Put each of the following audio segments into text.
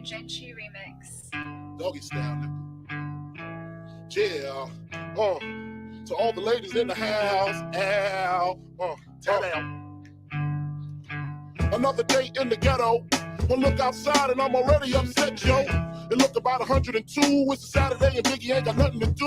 Gentry remix. Doggy style, nigga. Yeah. To all the ladies in the house, tell them. Another day in the ghetto. One look outside and I'm already upset, yo. It look about 102. It's a Saturday and Biggie ain't got nothing to do.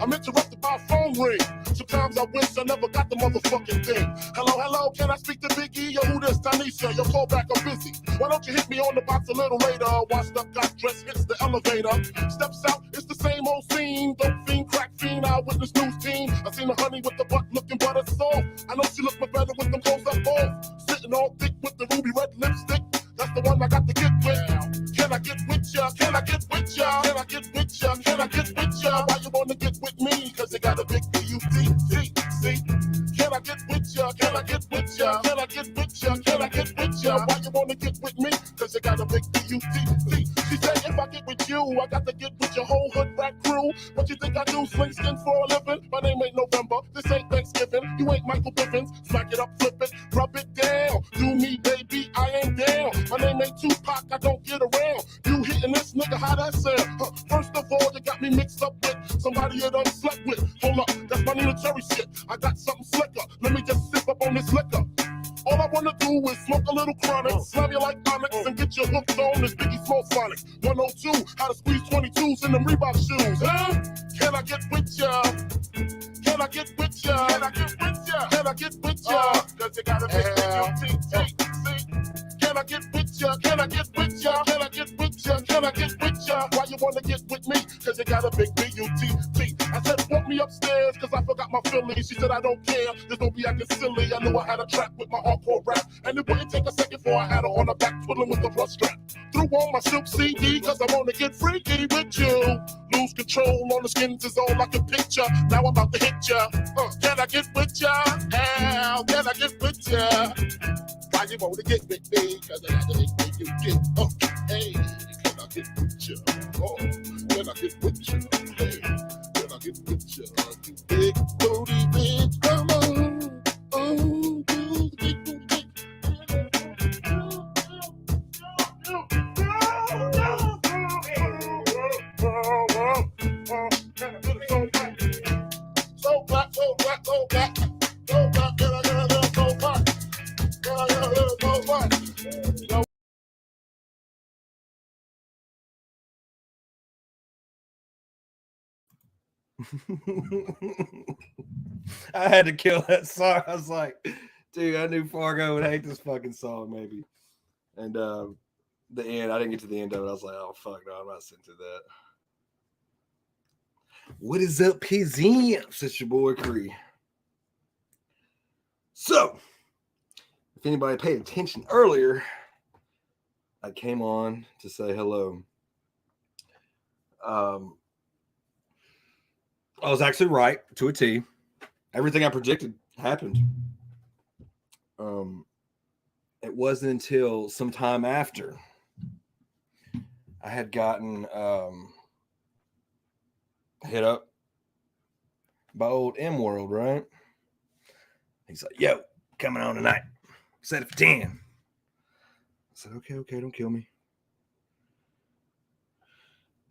I'm interrupted by a phone ring. Sometimes I wish I never got the motherfucking thing. Hello, can I speak to Biggie? Yo, who this? Tanisha, your call back, I'm busy. Why don't you hit me on the box a little later? Washed up, got dressed, hits the elevator. Steps out, it's the same old scene. Dope fiend, crack fiend, eyewitness news team. I seen the honey with the butt looking butter soft. I know she look much better with them clothes up off. Sitting all thick with the ruby red lipstick. That's the one I got to get with. Can I get with ya? Can I get with ya? Can I get with ya? Can I get with ya? Why you wanna get with me? Cause you got a big B-U-T-T. See? Can I get with ya? Can I get with ya? Can I get with ya? Can I get with ya? Why you wanna get with me? Cause you got a big B-U-T-T. She said if I get with you, I got to get with your whole hood rat crew. What you think I do? Sling skin for a living? My name ain't November. This ain't Thanksgiving. You ain't Michael Bivins. Smack it up, flip it, rub it down. Do me, baby, I ain't down. My name ain't Tupac, I don't get around. You hitting this nigga, how that sound? First of all, you got me mixed up with somebody you done slept with. Hold up, that's my Nina Cherry shit. I got something slicker. Let me just sip up on this liquor. All I wanna do is smoke a little chronic, slam you like Onyx, and get your hooks on this Biggie Smoke Sonic. 102, how to squeeze 22s in them Reebok shoes, huh? Can I get with ya? Can I get with ya? Can I get with ya? Can I get with ya? Cause you got a big Can I get with ya? Can I get with ya? Can I get with ya? Can I get with ya? Why you wanna get with me? Cause you got a big B-U-T-T. I said, walk me upstairs, cause I forgot my Philly. She said, I don't care, just don't be acting silly. I knew I had a track with my hardcore rap, and it wouldn't take a second before I had her on her back, twiddling with the brush strap. Threw on my silk CD, cause I wanna get freaky with you. Lose control on the skins is all I can picture. Now I'm about to hit ya. Can I get with ya? How can I get with ya? Why you wanna get with me? Cause I gotta make you get hey, can I get with ya? Can I get with ya? Hey, can I get with ya? You big booty bitch, come on. Do the big booty. So black, so black, so black. So black, can I get a little so black? Can I get a little so black? I had to kill that song. I was like, dude, I knew Fargo would hate this fucking song, maybe. And the end, I didn't get to the end of it. I was like, oh, fuck, no, I'm not sitting through that. What is up, PZMs? It's your boy, Cree. So, if anybody paid attention earlier, I came on to say hello. I was actually right to a T. Everything I predicted happened. It wasn't until some time after I had gotten hit up by old M-World, right? He's like, yo, coming on tonight. Set it for 10. I said, okay, don't kill me.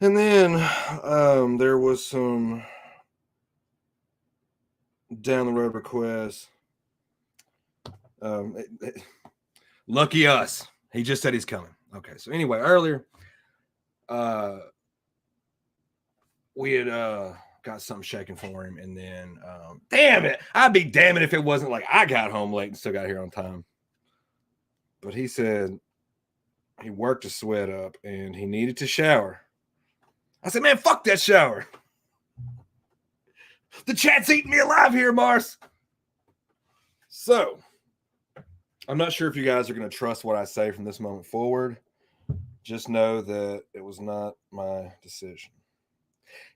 And then there was some down the road requests. Lucky us. He just said he's coming. Okay, so anyway, earlier we had got something shaking for him, and then damn it, I'd be damn it if it wasn't like I got home late and still got here on time. But he said he worked his sweat up and he needed to shower. I said, man, fuck that shower. The chat's eating me alive here, Mars. So, I'm not sure if you guys are going to trust what I say from this moment forward. Just know that it was not my decision.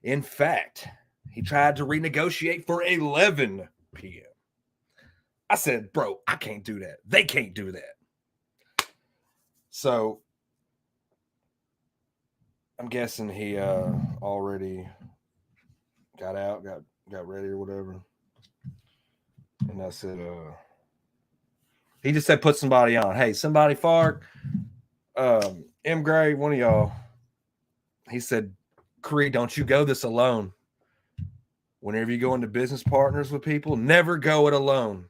In fact, he tried to renegotiate for 11 p.m. I said, bro, I can't do that. They can't do that. So, I'm guessing he already got out, got ready or whatever. And I said, he just said, put somebody on. Hey, somebody fart. M. Gray, one of y'all, he said, Creed, don't you go this alone. Whenever you go into business partners with people, never go it alone.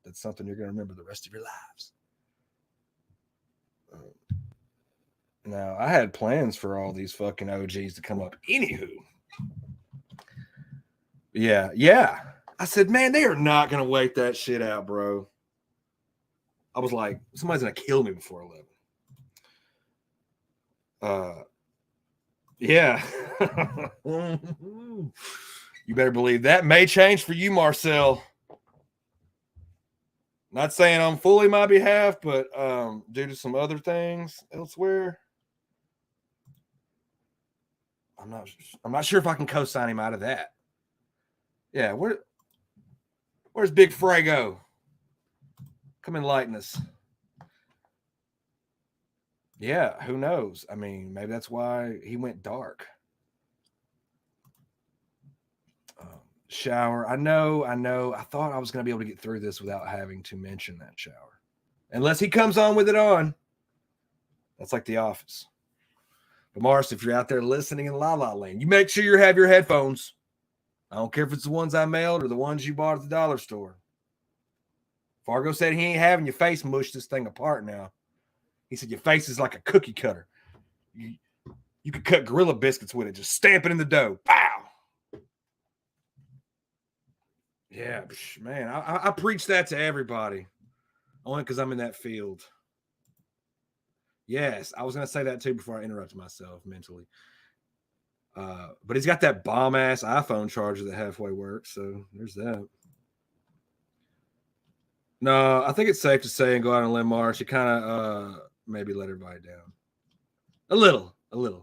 That's something you're going to remember the rest of your lives. Now, I had plans for all these fucking OGs to come up. Anywho. Yeah. I said, man, they are not going to wait that shit out, bro. I was like, somebody's going to kill me before 11. Yeah. You better believe that may change for you, Marcel. Not saying on fully my behalf, but due to some other things elsewhere, I'm not sure if I can co-sign him out of that. Yeah, where's Big Frago? Come enlighten us. Yeah, who knows? I mean, maybe that's why he went dark. Shower. I know. I thought I was going to be able to get through this without having to mention that shower. Unless he comes on with it on. That's like The Office. But Mars, if you're out there listening in La La Land, you make sure you have your headphones. I don't care if it's the ones I mailed or the ones you bought at the dollar store. Fargo said he ain't having your face mush this thing apart now. He said your face is like a cookie cutter. You could cut Gorilla biscuits with it. Just stamp it in the dough. Pow! Yeah, man. I preach that to everybody. Only because I'm in that field. Yes, I was going to say that too before I interrupted myself mentally. But he's got that bomb-ass iPhone charger that halfway works, so there's that. No, I think it's safe to say and go out on a limb, March. You kind of maybe let everybody down. A little. The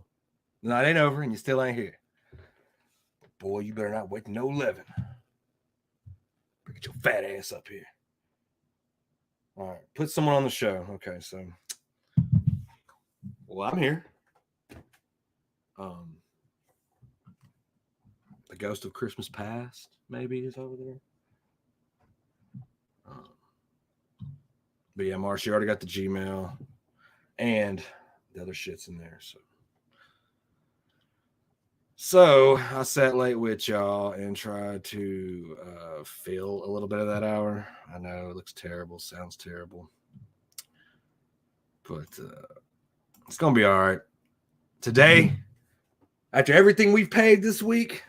night ain't over and you still ain't here. Boy, you better not wait to no 11. Get your fat ass up here. All right, put someone on the show. Okay, so... Well, I'm here. The Ghost of Christmas Past, maybe, is over there. But yeah, Marsh, you already got the Gmail. And the other shit's in there, So I sat late with y'all and tried to fill a little bit of that hour. I know it looks terrible, sounds terrible. But it's going to be all right. Today, after everything we've paid this week,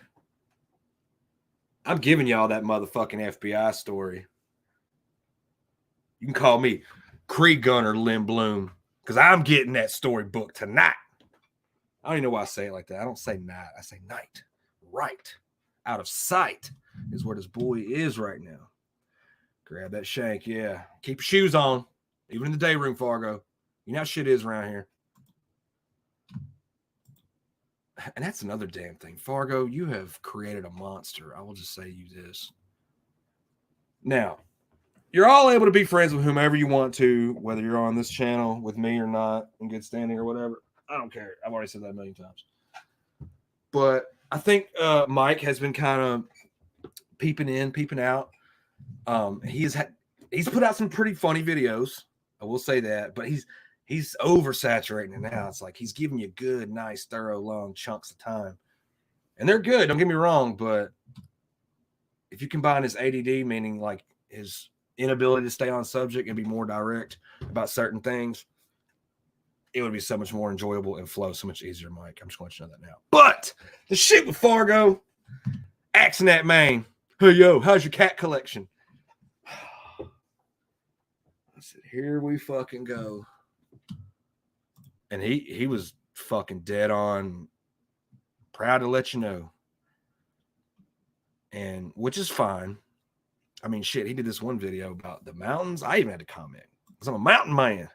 I'm giving y'all that motherfucking FBI story. You can call me Krieg Gunner Lynn Bloom because I'm getting that storybook tonight. I don't even know why I say it like that. I don't say night. I say night. Right. Out of sight is where this boy is right now. Grab that shank, yeah. Keep your shoes on, even in the day room, Fargo. You know how shit is around here. And that's another damn thing. Fargo, you have created a monster. I will just say you this. Now, you're all able to be friends with whomever you want to, whether you're on this channel with me or not, in good standing or whatever. I don't care. I've already said that a million times. But I think Mike has been kind of peeping in, peeping out. He's put out some pretty funny videos. I will say that. But he's oversaturating it now. It's like he's giving you good, nice, thorough, long chunks of time. And they're good, don't get me wrong. But if you combine his ADD, meaning like his inability to stay on subject and be more direct about certain things, it would be so much more enjoyable and flow so much easier, Mike. I'm just going to let you know that now. But the shit with Fargo, axing that man. Hey, yo, how's your cat collection? I said, here we fucking go. And he was fucking dead on, proud to let you know. And which is fine. I mean, shit, he did this one video about the mountains. I even had to comment because I'm a mountain man.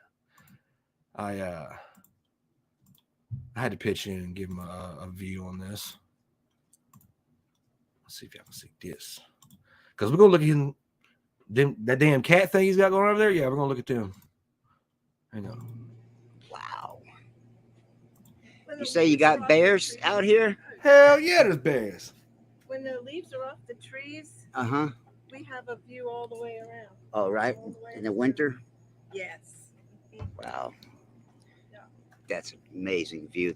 I had to pitch in and give him a view on this. Let's see if y'all can see this. Because we're going to look at that damn cat thing he's got going over there. Yeah, we're going to look at them. Hang on. Wow. You say you got bears out here? Hell yeah, there's bears. When the leaves are off the trees, we have a view all the way around. Oh, right. In the winter? Yes. Wow. Yeah. that's an amazing view.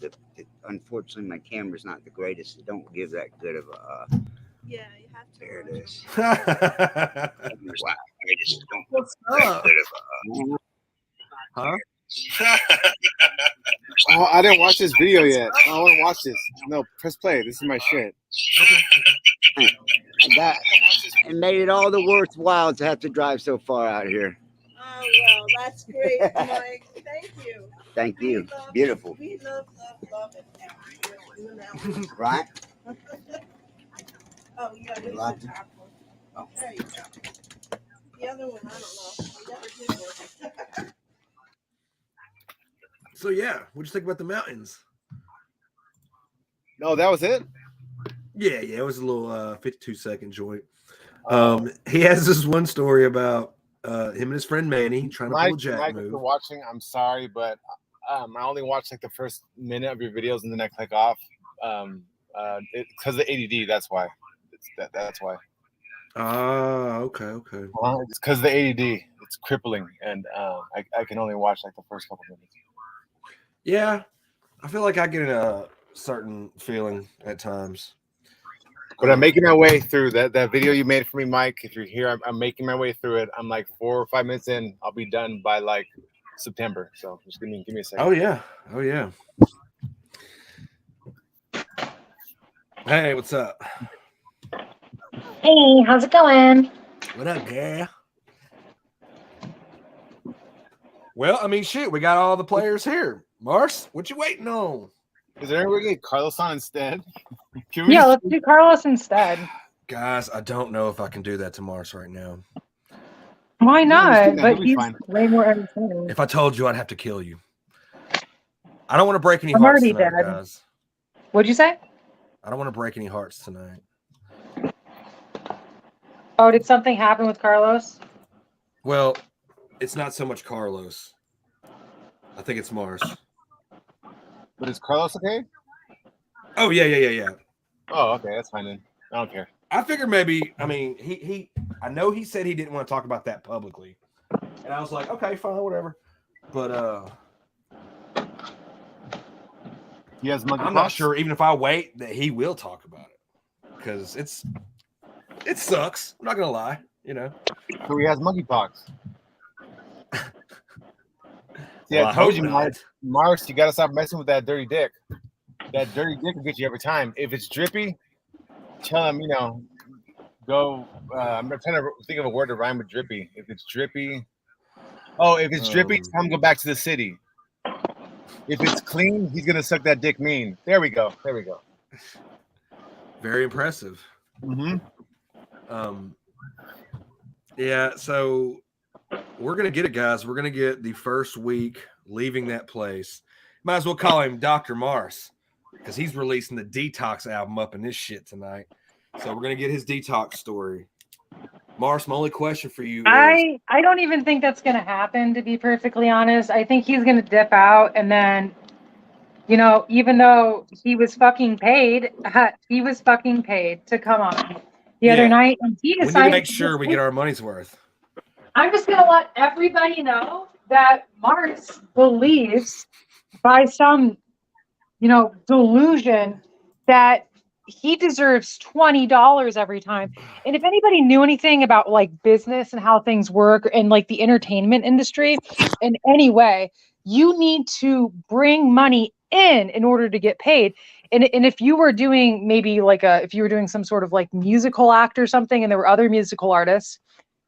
Unfortunately, my camera's not the greatest. It don't give that good of a. Yeah, you have to. There it is. Huh? What's up? Oh, I didn't watch this video yet. I want to watch this. No, press play. This is my shit. It made it all the worthwhile to have to drive so far out here. Oh, well, that's great, Mike. Thank you. Thank you. Beautiful. We love it. Right? Oh, you got this one. Oh, there you go. The other one, I don't know. I never did one. So yeah, what'd you think about the mountains? No, that was it? Yeah, it was a little 52-second joint. He has this one story about him and his friend Manny trying to pull a jack Mike, move. if you're watching, I'm sorry, but I only watched like the first minute of your videos and then I click off. Because of the ADD, that's why. That's why. Ah, okay. It's because the ADD. It's crippling, and I can only watch like the first couple minutes. Yeah, I feel like I get a certain feeling at times. But I'm making my way through that video you made for me, Mike. If you're here, I'm making my way through it. I'm like 4 or 5 minutes in. I'll be done by like September. So just give me a second. Oh yeah. Hey, what's up? Hey, how's it going? What up, girl? Well, I mean, shit, we got all the players here. Mars, what you waiting on? Is there any way to get Carlos on instead? Yeah, let's do Carlos instead. Guys, I don't know if I can do that to Mars right now. Why not? No, But he'll be he's fine. way more entertaining. If I told you, I'd have to kill you. I don't want to break any I'm hearts already tonight, dead. guys. What'd you say? I don't want to break any hearts tonight. Oh, did something happen with Carlos? Well, it's not so much Carlos. I think it's Mars. But is Carlos okay? Oh, yeah. Oh, okay, that's fine then. I don't care. I figured maybe, I mean, I know he said he didn't want to talk about that publicly. And I was like, okay, fine, whatever. But He has monkey I'm not pox? sure, even if I wait, that he will talk about it. Because it sucks. I'm not gonna lie, you know. So he has monkeypox. See, Well, I told you, not. Mars, you gotta stop messing with that dirty dick. That dirty dick will get you every time. If it's drippy, tell him, go. I'm trying to think of a word to rhyme with drippy. If it's drippy, tell him go back to the city. If it's clean, he's gonna suck that dick mean. There we go. Very impressive. Mm-hmm. Yeah, so we're gonna get it, guys. We're gonna get the first week leaving that place. Might as well call him Dr. Mars because he's releasing the Detox album up in this shit tonight. So we're gonna get his detox story. Mars, my only question for you is I don't even think that's gonna happen, to be perfectly honest. I think he's gonna dip out and then, even though he was fucking paid to come on the other night, and he we decided need to make sure we get our money's worth. I'm just gonna let everybody know that Marc believes by some, delusion that he deserves $20 every time. And if anybody knew anything about like business and how things work and like the entertainment industry in any way, you need to bring money in order to get paid. And if you were doing maybe if you were doing some sort of like musical act or something, and there were other musical artists,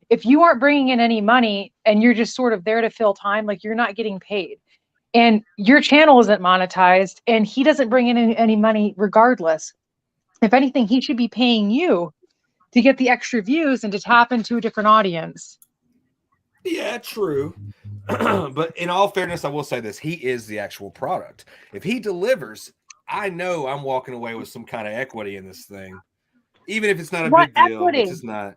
if you aren't bringing in any money and you're just sort of there to fill time, like you're not getting paid. And your channel isn't monetized and he doesn't bring in any money regardless. If anything, he should be paying you to get the extra views and to tap into a different audience. Yeah, true. But in all fairness, I will say this. He is the actual product. If he delivers, I know I'm walking away with some kind of equity in this thing. Even if it's not a What big deal, equity? which is not.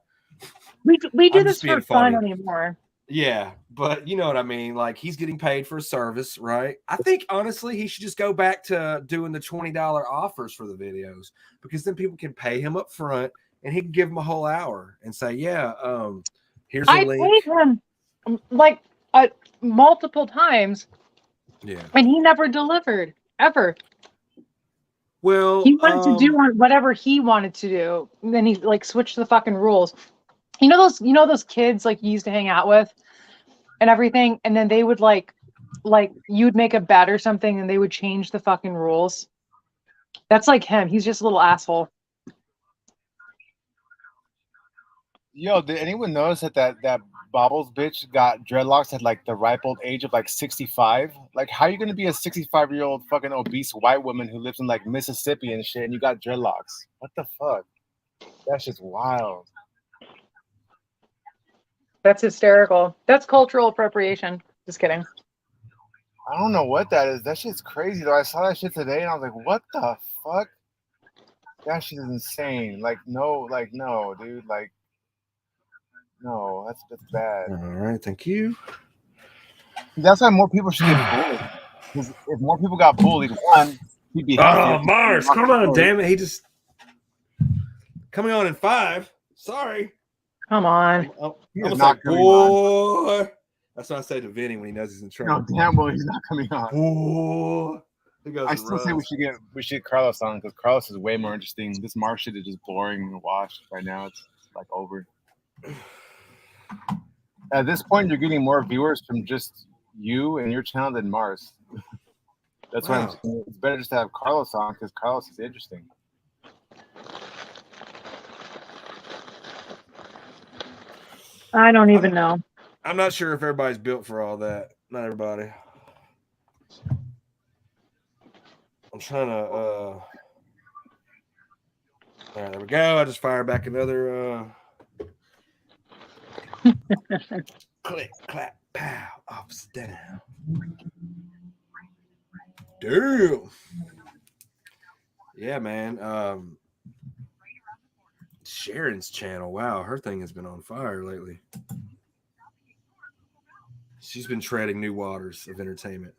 We do I'm this just being for fun funny. anymore. Yeah, but you know what I mean? Like, he's getting paid for a service, right? I think, honestly, he should just go back to doing the $20 offers for the videos, because then people can pay him up front and he can give them a whole hour and say, here's a I link. paid him multiple times Yeah. And he never delivered ever. Well, He wanted to do whatever he wanted to do. And then he like switched the fucking rules. You know those kids like you used to hang out with and everything, and then they would like you'd make a bet or something and they would change the fucking rules. That's like him. He's just a little asshole. Yo, did anyone notice that Bobbles bitch got dreadlocks at like the ripe old age of like 65? Like, how are you gonna be a 65-year-old fucking obese white woman who lives in like Mississippi and shit, and you got dreadlocks? What the fuck? That's just wild. That's hysterical. That's cultural appropriation. Just kidding. I don't know what that is. That shit's crazy though. I saw that shit today and I was like, what the fuck? That shit is insane. Like, no, dude. Like, no, that's bad. all right, thank you. That's why more people should get bullied. Because if more people got bullied, one, he'd be healthier. Oh, Mars, come on, damn it. He just coming on in 5. Sorry. Come on. Oh, He I is was not like, coming on. boy. That's what I say to Vinny when he knows he's in No, trouble. damn well, he's not coming on. Boy. He goes I and still say runs. we should get Carlos on because Carlos is way more interesting. This Marc shit is just boring and washed right now. It's like over. At this point, you're getting more viewers from just you and your channel than Mars. That's why I'm Wow. saying it's better just to have Carlos on because Carlos is interesting. I don't even know. I'm not sure if everybody's built for all that. Not everybody. I'm trying to all right, there we go. I just fired back another click, clap, pow, ups, down. Damn. Yeah, man. Sharon's channel. Wow, her thing has been on fire lately. She's been treading new waters of entertainment.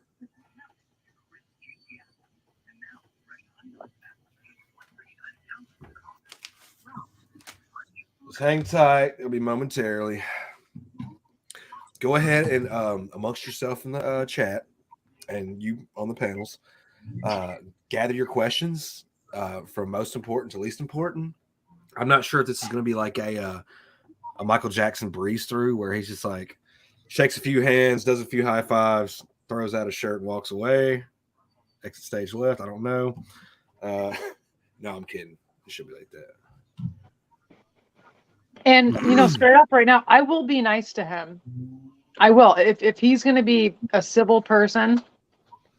Just hang tight. It'll be momentarily. Go ahead and amongst yourself in the chat and you on the panels, gather your questions from most important to least important. I'm not sure if this is going to be like a Michael Jackson breeze through where he's just like shakes a few hands, does a few high fives, throws out a shirt and walks away. Exit stage left. I don't know. No, I'm kidding. It should be like that. And straight up right now, I will be nice to him. I will. If he's going to be a civil person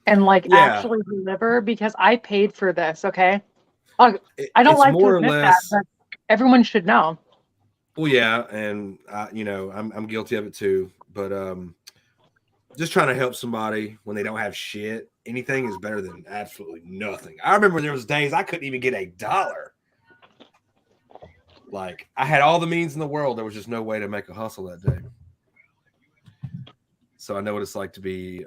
and actually deliver, because I paid for this. Okay. I don't like to admit that, but everyone should know. Well, yeah, and I'm guilty of it too. But just trying to help somebody when they don't have shit. Anything is better than absolutely nothing. I remember there was days I couldn't even get $1. Like I had all the means in the world, there was just no way to make a hustle that day. So I know what it's like to be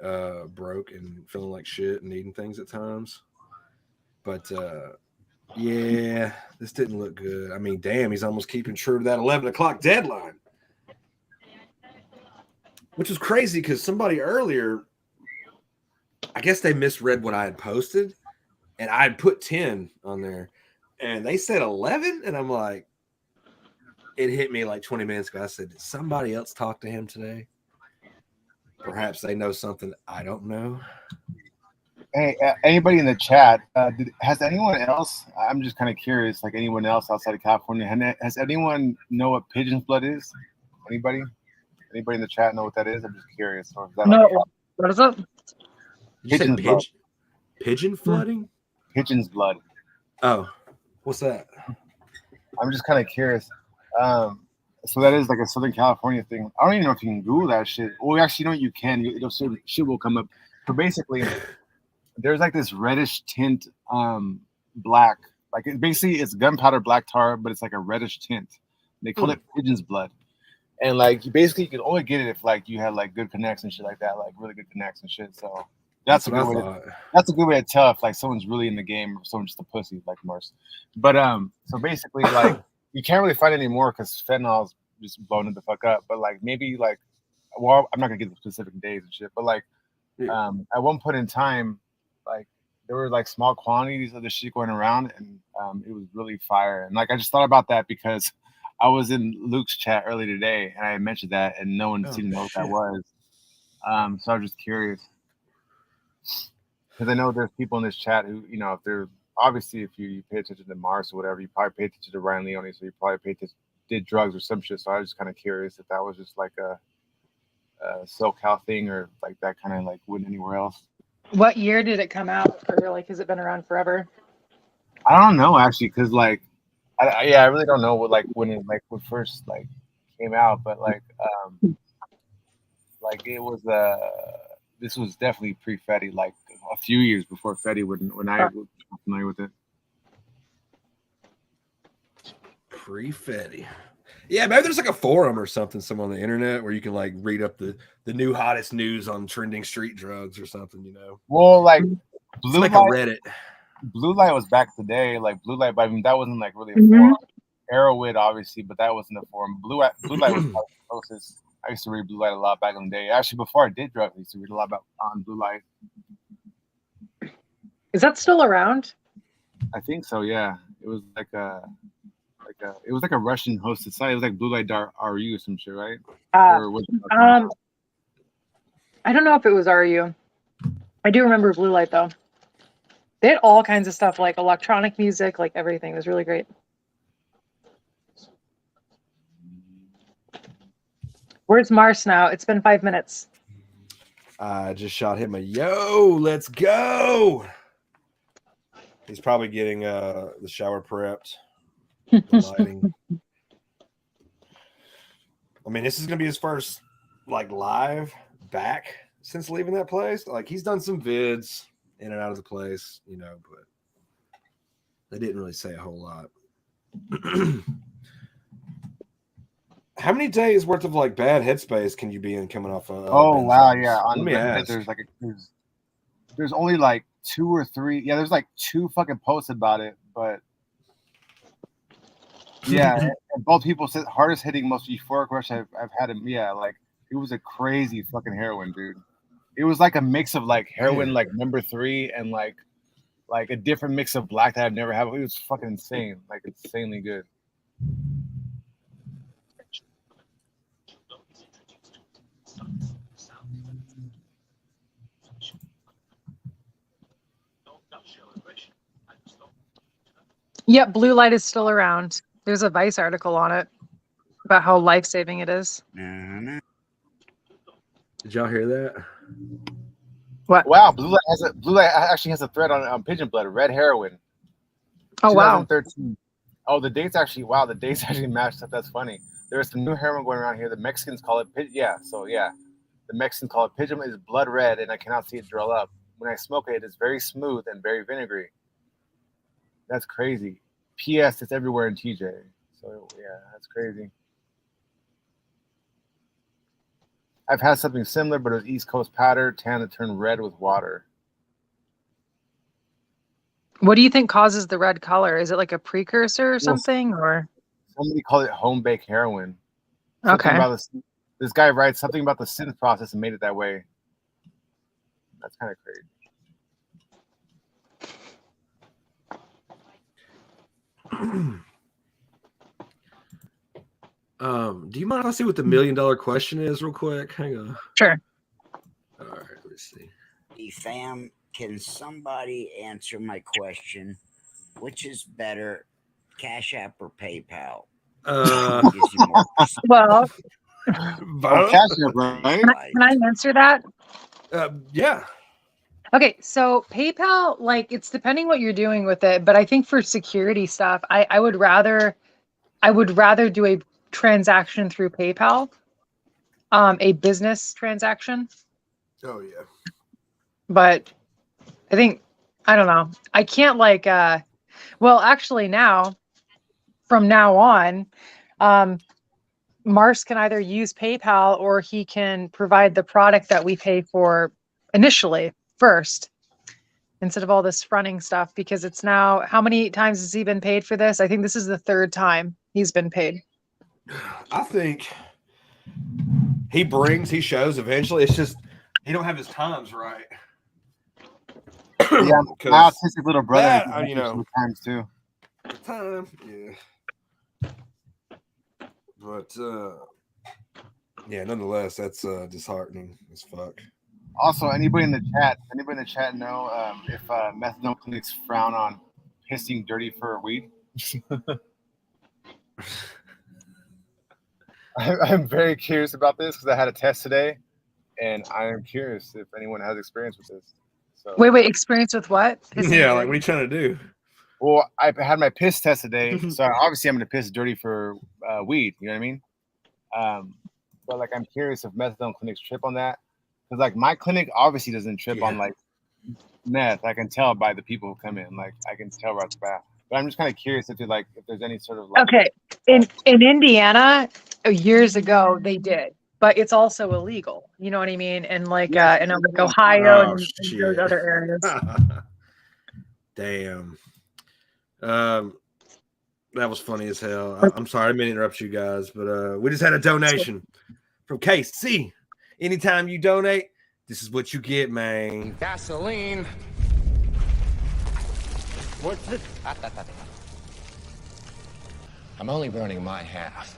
broke and feeling like shit and needing things at times. But yeah, this didn't look good. I mean, damn, he's almost keeping true to that 11 o'clock deadline. Which was crazy because somebody earlier, I guess they misread what I had posted. And I had put 10 on there. And they said 11. And I'm like, it hit me like 20 minutes ago. I said, did somebody else talk to him today? Perhaps they know something I don't know. Hey, anybody in the chat, has anyone else, I'm just kind of curious, like anyone else outside of California, has anyone know what pigeon's blood is? Anybody? Anybody in the chat know what that is? I'm just curious. Or is that No, what is it? You said Pigeon's blood. Pigeon flooding? Pigeon's blood. Oh, what's that? I'm just kind of curious. So that is like a Southern California thing. I don't even know if you can Google that shit. Well, actually, you know you can. Shit will come up. But basically, there's like this reddish tint, black. Like it's gunpowder black tar, but it's like a reddish tint. They call it pigeon's blood. And like you can only get it if like you had like good connects and shit like that, like really good connects and shit. So that's a good way. That's a good way to tell if like someone's really in the game or someone's just a pussy like Mars. But so basically like you can't really find it anymore because fentanyl's just blown it the fuck up. But like maybe like, well, I'm not gonna get the specific days and shit, but like Yeah. At one point in time, like there were like small quantities of the shit going around, and it was really fire. And like I just thought about that because I was in Luke's chat early today, and I mentioned that, and no one seemed to know what that shit. was. So I was just curious because I know there's people in this chat who, you know, if they're obviously if you pay attention to Mars or whatever, you probably pay attention to Ryan Leone, so you probably did drugs or some shit. So I was just kind of curious if that was just like a SoCal thing or like that kind of like went anywhere else. What year did it come out? Or like, has it been around forever? I don't know actually, because like, I really don't know what like when it like when first like came out, but like it was this was definitely pre-Fetty, like a few years before Fetty when I was familiar with it. Pre-Fetty. Yeah, maybe there's like a forum or something somewhere on the internet where you can like read up the new hottest news on trending street drugs or something, you know. Well, like It's like a Reddit. Blue Light was back today, like Blue Light, but I mean that wasn't like really a Mhm. forum. Arrowhead obviously, but that wasn't a forum. Blue Light was probably the closest. I used to read Blue Light a lot back in the day. Actually, before I did drugs, I used to read a lot about on Blue Light. Is that still around? I think so. Yeah, it was like it was like a Russian hosted site. It was like Blue Light RU or some shit, right? Or was it I don't know if it was RU. I do remember Blue Light though. They had all kinds of stuff like electronic music, like everything. It was really great. Where's Mars now? It's been 5 minutes. I just shot him a yo. Let's go. He's probably getting the shower prepped. The lighting. I mean, this is gonna be his first like live back since leaving that place. Like he's done some vids in and out of the place, you know, but they didn't really say a whole lot. How many days worth of like bad headspace can you be in coming off of? Oh wow, benzos? yeah. On Let me Reddit, ask. there's like there's only like 2 or 3. Yeah, there's like 2 fucking posts about it, but yeah, and both people said hardest hitting, most euphoric rush I've had him. Yeah, like it was a crazy fucking heroin, dude. It was like a mix of like heroin, like number 3, and like a different mix of black that I've never had. It was fucking insane, like insanely good. Yep, Blue Light is still around. There's a Vice article on it about how life-saving it is. Nah. Did y'all hear that? What? Wow, Blue Light actually has a thread on Pigeon Blood, red heroin. Oh wow. 2013. Oh, the dates actually matched up. That's funny. There's some new heroin going around here. The Mexicans call it the Mexicans call it pigeon is blood red, and I cannot see it draw up. When I smoke it, it's very smooth and very vinegary. That's crazy. P.S. It's everywhere in TJ. So yeah, that's crazy. I've had something similar, but it was East Coast powder, tan that turned red with water. What do you think causes the red color? Is it like a precursor or something, or? Somebody called it home baked heroin. Something Okay. about this guy writes something about the synth process and made it that way. That's kind of crazy. Do you mind if I see what the $1 million question is real quick? Hang on. Sure. All right, let's see. Hey, fam, can somebody answer my question? Which is better, Cash App or PayPal? Gives you more Well, Cash App, right? can I answer that? Yeah. Okay, so PayPal, like it's depending what you're doing with it, but I think for security stuff, I would rather do a transaction through PayPal, a business transaction. Oh yeah. But I don't know. I can't like well actually from now on, Marc can either use PayPal or he can provide the product that we pay for initially first instead of all this fronting stuff, because it's now, how many times has he been paid for this? I think this is the 3rd time he's been paid. I think he shows eventually. It's just he don't have his times right. Yeah, my autistic little brother. That, you know, times too. Time, yeah. But yeah, nonetheless, that's disheartening as fuck. Also, anybody in the chat know if methadone clinics frown on pissing dirty for weed? I'm very curious about this because I had a test today, and I am curious if anyone has experience with this. So, Wait, experience with what? Pissing Yeah, dirty? like what are you trying to do? well, I had my piss test today, so obviously I'm going to piss dirty for weed. You know what I mean? But like, I'm curious if methadone clinics trip on that, because like my clinic obviously doesn't trip on like meth. I can tell by the people who come in. Like I can tell right off the bat. But I'm just kind of curious if there's any sort of like. Okay, in Indiana, years ago they did, but it's also illegal. You know what I mean? And like in like Ohio Oh, and shit. those other areas. Damn. That was funny as hell. I'm sorry, I didn't mean to interrupt you guys, but we just had a donation from KC. Anytime you donate, this is what you get, man. Gasoline. What's it? I'm only burning my half.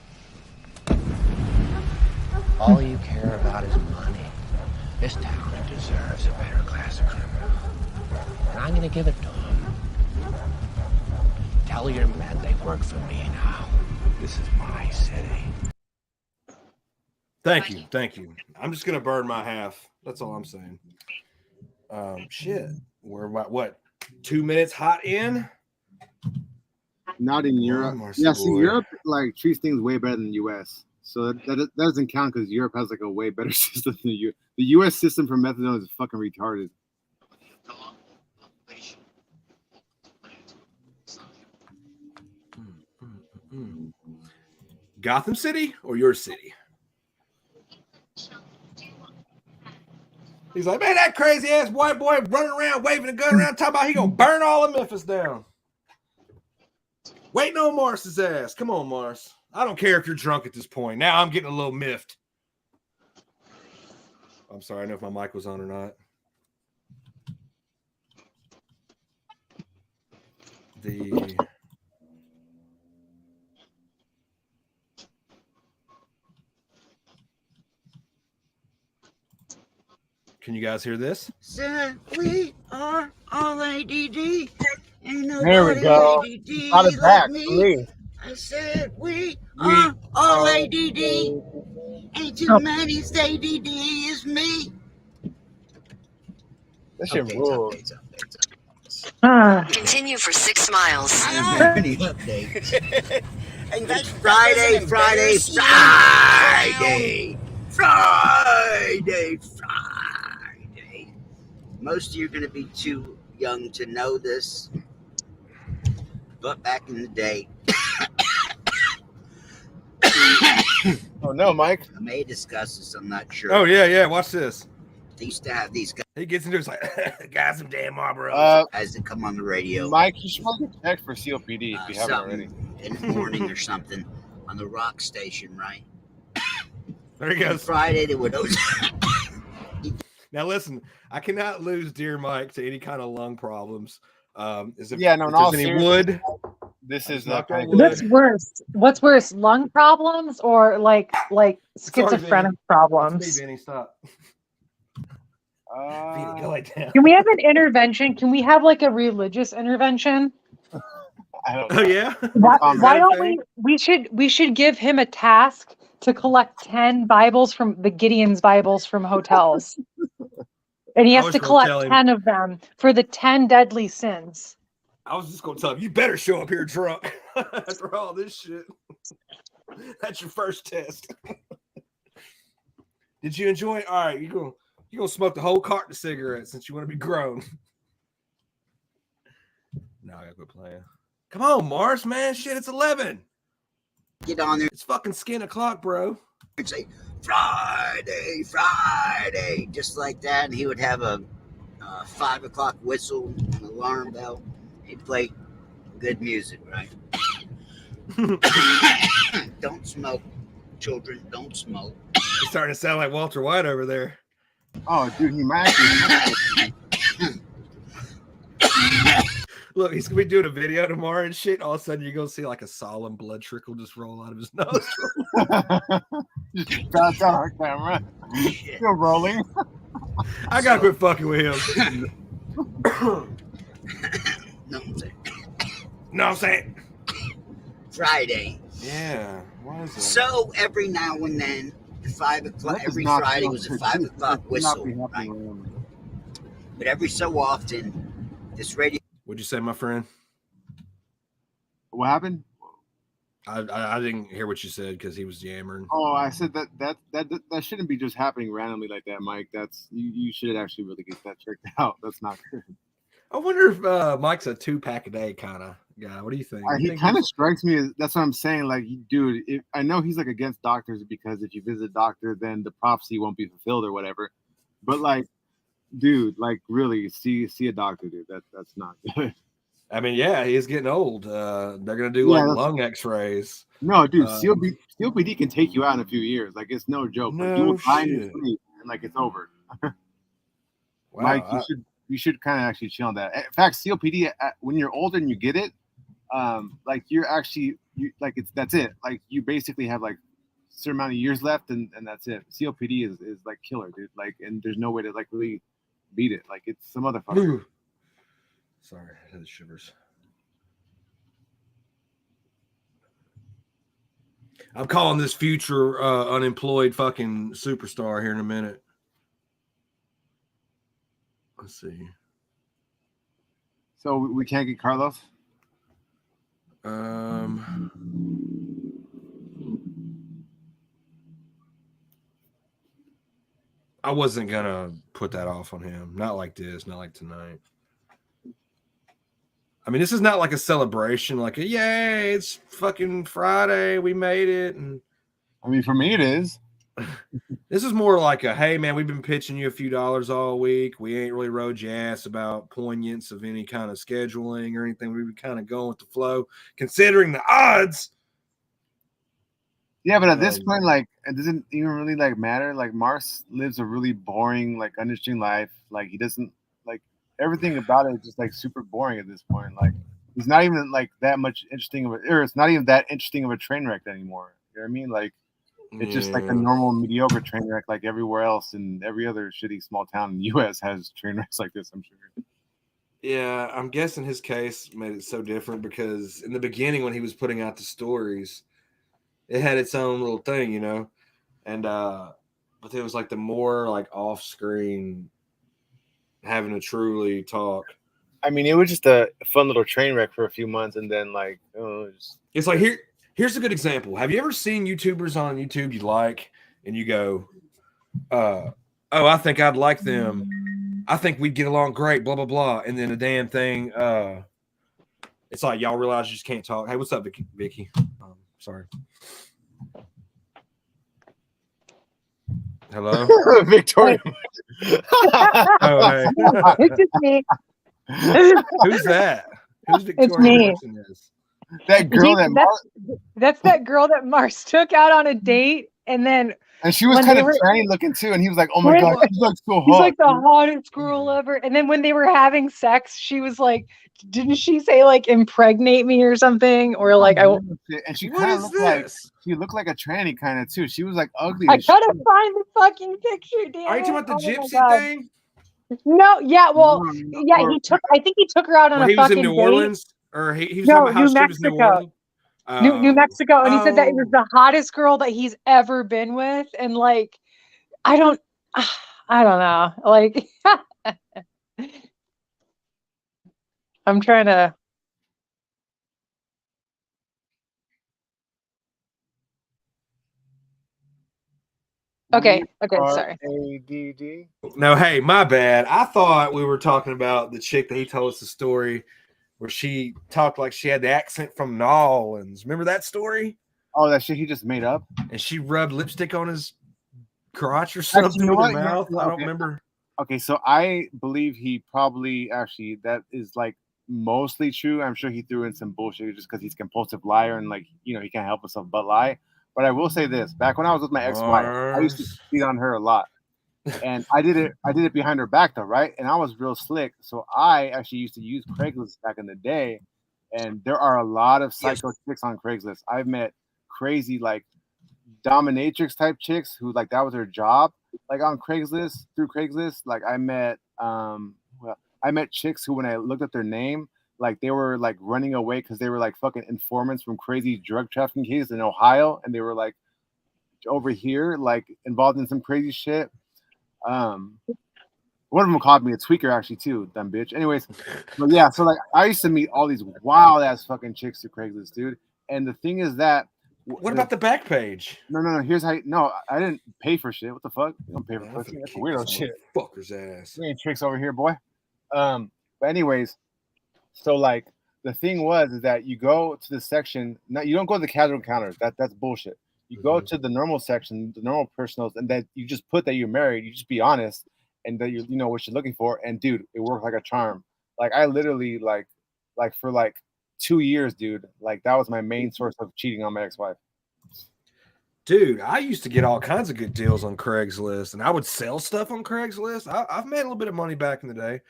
All you care about is money. This town deserves a better class of criminal. And I'm gonna give it to them. Tell your men they work for me now. This is my city. Thank you. I'm just gonna burn my half. That's all I'm saying. Shit. We're about what? 2 minutes hot in? Not in Europe. Yeah, see, Europe like treats things way better than the U.S. So that doesn't count because Europe has like a way better system than the U.S. The U.S. system for methadone is fucking retarded. Gotham City or your city? He's like, man, that crazy ass white boy running around waving a gun around talking about he gonna burn all of Memphis down. Waiting on Mars's ass. Come on, Mars. I don't care if you're drunk at this point. Now I'm getting a little miffed. I'm sorry, I don't know if my mic was on or not. Can you guys hear this? Said we are all ADD. Ain't There we go. ADD Got it back. like Me. I said we are all ADD. Ain't too many ADD is me. That shit rules. Continue for 6 miles. I don't have any updates. And that's Friday. Most of you are going to be too young to know this, but back in the day, oh no, Mike. I may discuss this. I'm not sure. Oh yeah. Watch this. They used to have these guys. He gets into it, it's like, got some damn Marlboro. As they come on the radio. Mike, you should probably check for COPD if you haven't already. In the morning or something on the rock station, right? There he goes. Friday they would. Now listen, I cannot lose dear Mike to any kind of lung problems. If there's any wood, this is What's worse? What's worse, lung problems or like schizophrenic problems? Steve, Vinny, stop. Vinny, go like that. Can we have an intervention? Can we have like a religious intervention? I don't know. Oh yeah. Why don't we should give him a task to collect 10 Bibles from the Gideon's Bibles from hotels. And he has to collect 10 of them for the 10 deadly sins. I was just going to tell him, you better show up here drunk after all this shit. That's your first test. Did you enjoy it? All right, you're going to smoke the whole carton of cigarettes since you want to be grown. No, I got to quit playing. Come on, Mars, man. Shit, it's 11. Get on there. It's fucking skin o'clock, bro. And say, Friday, just like that. And he would have a 5 o'clock whistle, an alarm bell. He'd play good music, right? Don't smoke, children. Don't smoke. It's starting to sound like Walter White over there. Oh, dude, he might actually. Look, he's gonna be doing a video tomorrow and shit. All of a sudden, you're gonna see like a solemn blood trickle just roll out of his nostril. Just pass out our camera. Still rolling. I gotta quit fucking with him. No, I'm saying. Friday. Yeah. Why is that? So every now and then, 5 o'clock. Every Friday was a 5 o'clock whistle, right? But every so often, this radio. What'd you say, my friend? What happened? I didn't hear what you said because he was yammering. Oh, I said that shouldn't be just happening randomly like that, Mike. That's you should actually really get that checked out. That's not good. I wonder if Mike's a 2-pack a day kind of guy. What do you think? He kind of strikes me as, that's what I'm saying. Like, dude, I know he's like against doctors because if you visit a doctor, then the prophecy won't be fulfilled or whatever. But like, dude, like really see a doctor, dude. That's not good. I mean, yeah, he is getting old. They're gonna do like lung X-rays. No, dude, COPD can take you out in a few years. Like, it's no joke. Like, you will die in your sleep and like it's over. Wow, Mike, you should kind of actually chill on that. In fact, COPD, when you're older and you get it, like you're actually that's it. Like you basically have like a certain amount of years left, and that's it. COPD is like killer, dude. Like, and there's no way to like really beat it. Like, it's some other fucker. Sorry, I had the shivers. I'm calling this future unemployed fucking superstar here in a minute. Let's see. So we can't get Carlos? I wasn't gonna put that off on him. Not like this, not like tonight. I mean, this is not like a celebration, like a yay, it's fucking Friday, we made it. And I mean, for me it is. This is more like a, hey man, we've been pitching you a few dollars all week. We ain't really rode your ass about poignance of any kind of scheduling or anything. We've been kind of going with the flow, considering the odds. Yeah, but at this point, like, it doesn't even really like matter. Like, Marc lives a really boring, like, uninteresting life. Like, he doesn't like everything about it is just like super boring at this point. Like, he's not even like that much interesting of a, or it's not even that interesting of a train wreck anymore. You know what I mean? Like, it's just like a normal mediocre train wreck, like everywhere else, and every other shitty small town in the U.S. has train wrecks like this, I'm sure. Yeah, I'm guessing his case made it so different because in the beginning when he was putting out the stories, it had its own little thing, you know, and but it was like the more like off screen having to truly talk. I mean, it was just a fun little train wreck for a few months, and then like, it's like here's a good example. Have you ever seen YouTubers on YouTube you like, and you go, oh, I think I'd like them. I think we'd get along great, blah, blah, blah. And then the damn thing, it's like, y'all realize you just can't talk. Hey, what's up, Vicky? Sorry. Hello? Victoria. Oh, hey. It's just me. Who's that? Who's Victoria? It's me. That girl that's that girl that Marc took out on a date, and then she was kind of tranny looking too, and he was like, "Oh my god, she's like so hot." He's like the hottest girl ever. And then when they were having sex, she was like, didn't she say like impregnate me or something? Or like and she kind of looked like a tranny kind of too. She was like ugly. I gotta find the fucking picture, damn. Are you talking about the gypsy thing? No, yeah, well, yeah, I think he took her out on a fucking date. He was in New Orleans? Or he was no, talking about how New she was New Orleans? New Mexico, and he said that it was the hottest girl that he's ever been with, and like, I don't know, like, I'm trying to. Okay, sorry. R-A-D-D? No, hey, my bad. I thought we were talking about the chick that he told us the story where she talked like she had the accent from New Orleans. Remember that story? Oh, that shit he just made up? And she rubbed lipstick on his crotch or something with her mouth. I don't remember. Okay, so I believe he probably actually, that is like mostly true. I'm sure he threw in some bullshit just because he's a compulsive liar and like, you know, he can't help himself but lie. But I will say this, back when I was with my ex-wife, I used to cheat on her a lot. And I did it behind her back though, right? And I was real slick. So I actually used to use Craigslist back in the day. And there are a lot of psycho chicks on Craigslist. I've met crazy like dominatrix type chicks who like that was their job. Like on Craigslist, through Craigslist, like I met chicks who when I looked at their name, like they were like running away because they were like fucking informants from crazy drug trafficking cases in Ohio, and they were like over here like involved in some crazy shit. Um, One of them called me a tweaker actually too, dumb bitch. Anyways, but yeah, so like I used to meet all these wild ass fucking chicks through Craigslist, dude. And the thing is that What about the back page? no. Here's how. No, I didn't pay for shit. What the fuck? You don't pay for pussy. That's weirdo shit. Fucker's ass. We ain't tricks over here, boy. But anyways, so like the thing was is that you go to the section. No, you don't go to the casual encounters. That's bullshit. You go to the normal section, the normal personals, and then you just put that you're married. You just be honest, and that you know what you're looking for. And dude, it worked like a charm. Like I literally like for like 2 years, dude. Like that was my main source of cheating on my ex-wife. Dude, I used to get all kinds of good deals on Craigslist, and I would sell stuff on Craigslist. I've made a little bit of money back in the day.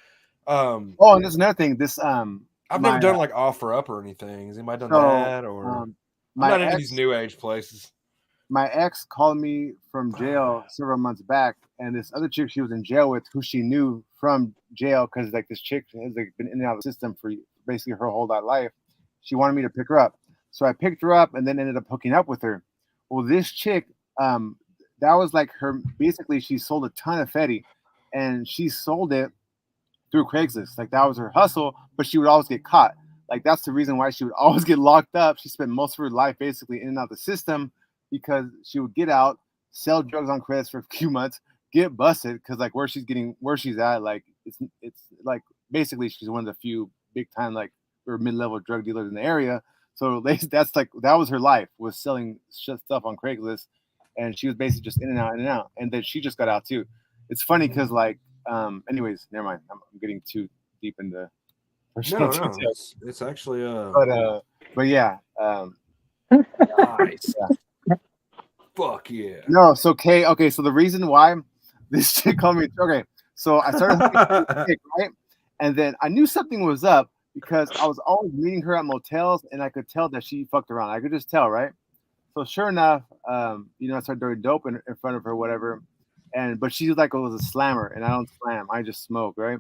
Oh, and there's another thing. This I've never done like offer up or anything. Has anybody done that? Or I'm not into these new age places. My ex called me from jail several months back, and this other chick she was in jail with, who she knew from jail, because like this chick has like been in and out of the system for basically her whole life. She wanted me to pick her up, so I picked her up, and then ended up hooking up with her. Well, this chick, that was like her. Basically, she sold a ton of Fetty, and she sold it through Craigslist. Like that was her hustle, but she would always get caught. Like that's the reason why she would always get locked up. She spent most of her life basically in and out of the system because she would get out, sell drugs on Craigslist for a few months, get busted because like where she's at, like it's like basically she's one of the few big time like or mid-level drug dealers in the area. So that's like that was her life, was selling stuff on Craigslist, and she was basically just in and out, and then she just got out too. It's funny because like anyways, never mind. I'm getting too deep into personal details. It's actually but yeah. Nice. Yeah. Fuck yeah. No, so okay, so the reason why this chick called me so I started right? And then I knew something was up because I was always meeting her at motels and I could tell that she fucked around. I could just tell, right? So sure enough, I started doing dope in front of her, whatever. But she was like, was a slammer, and I don't slam, I just smoke, right?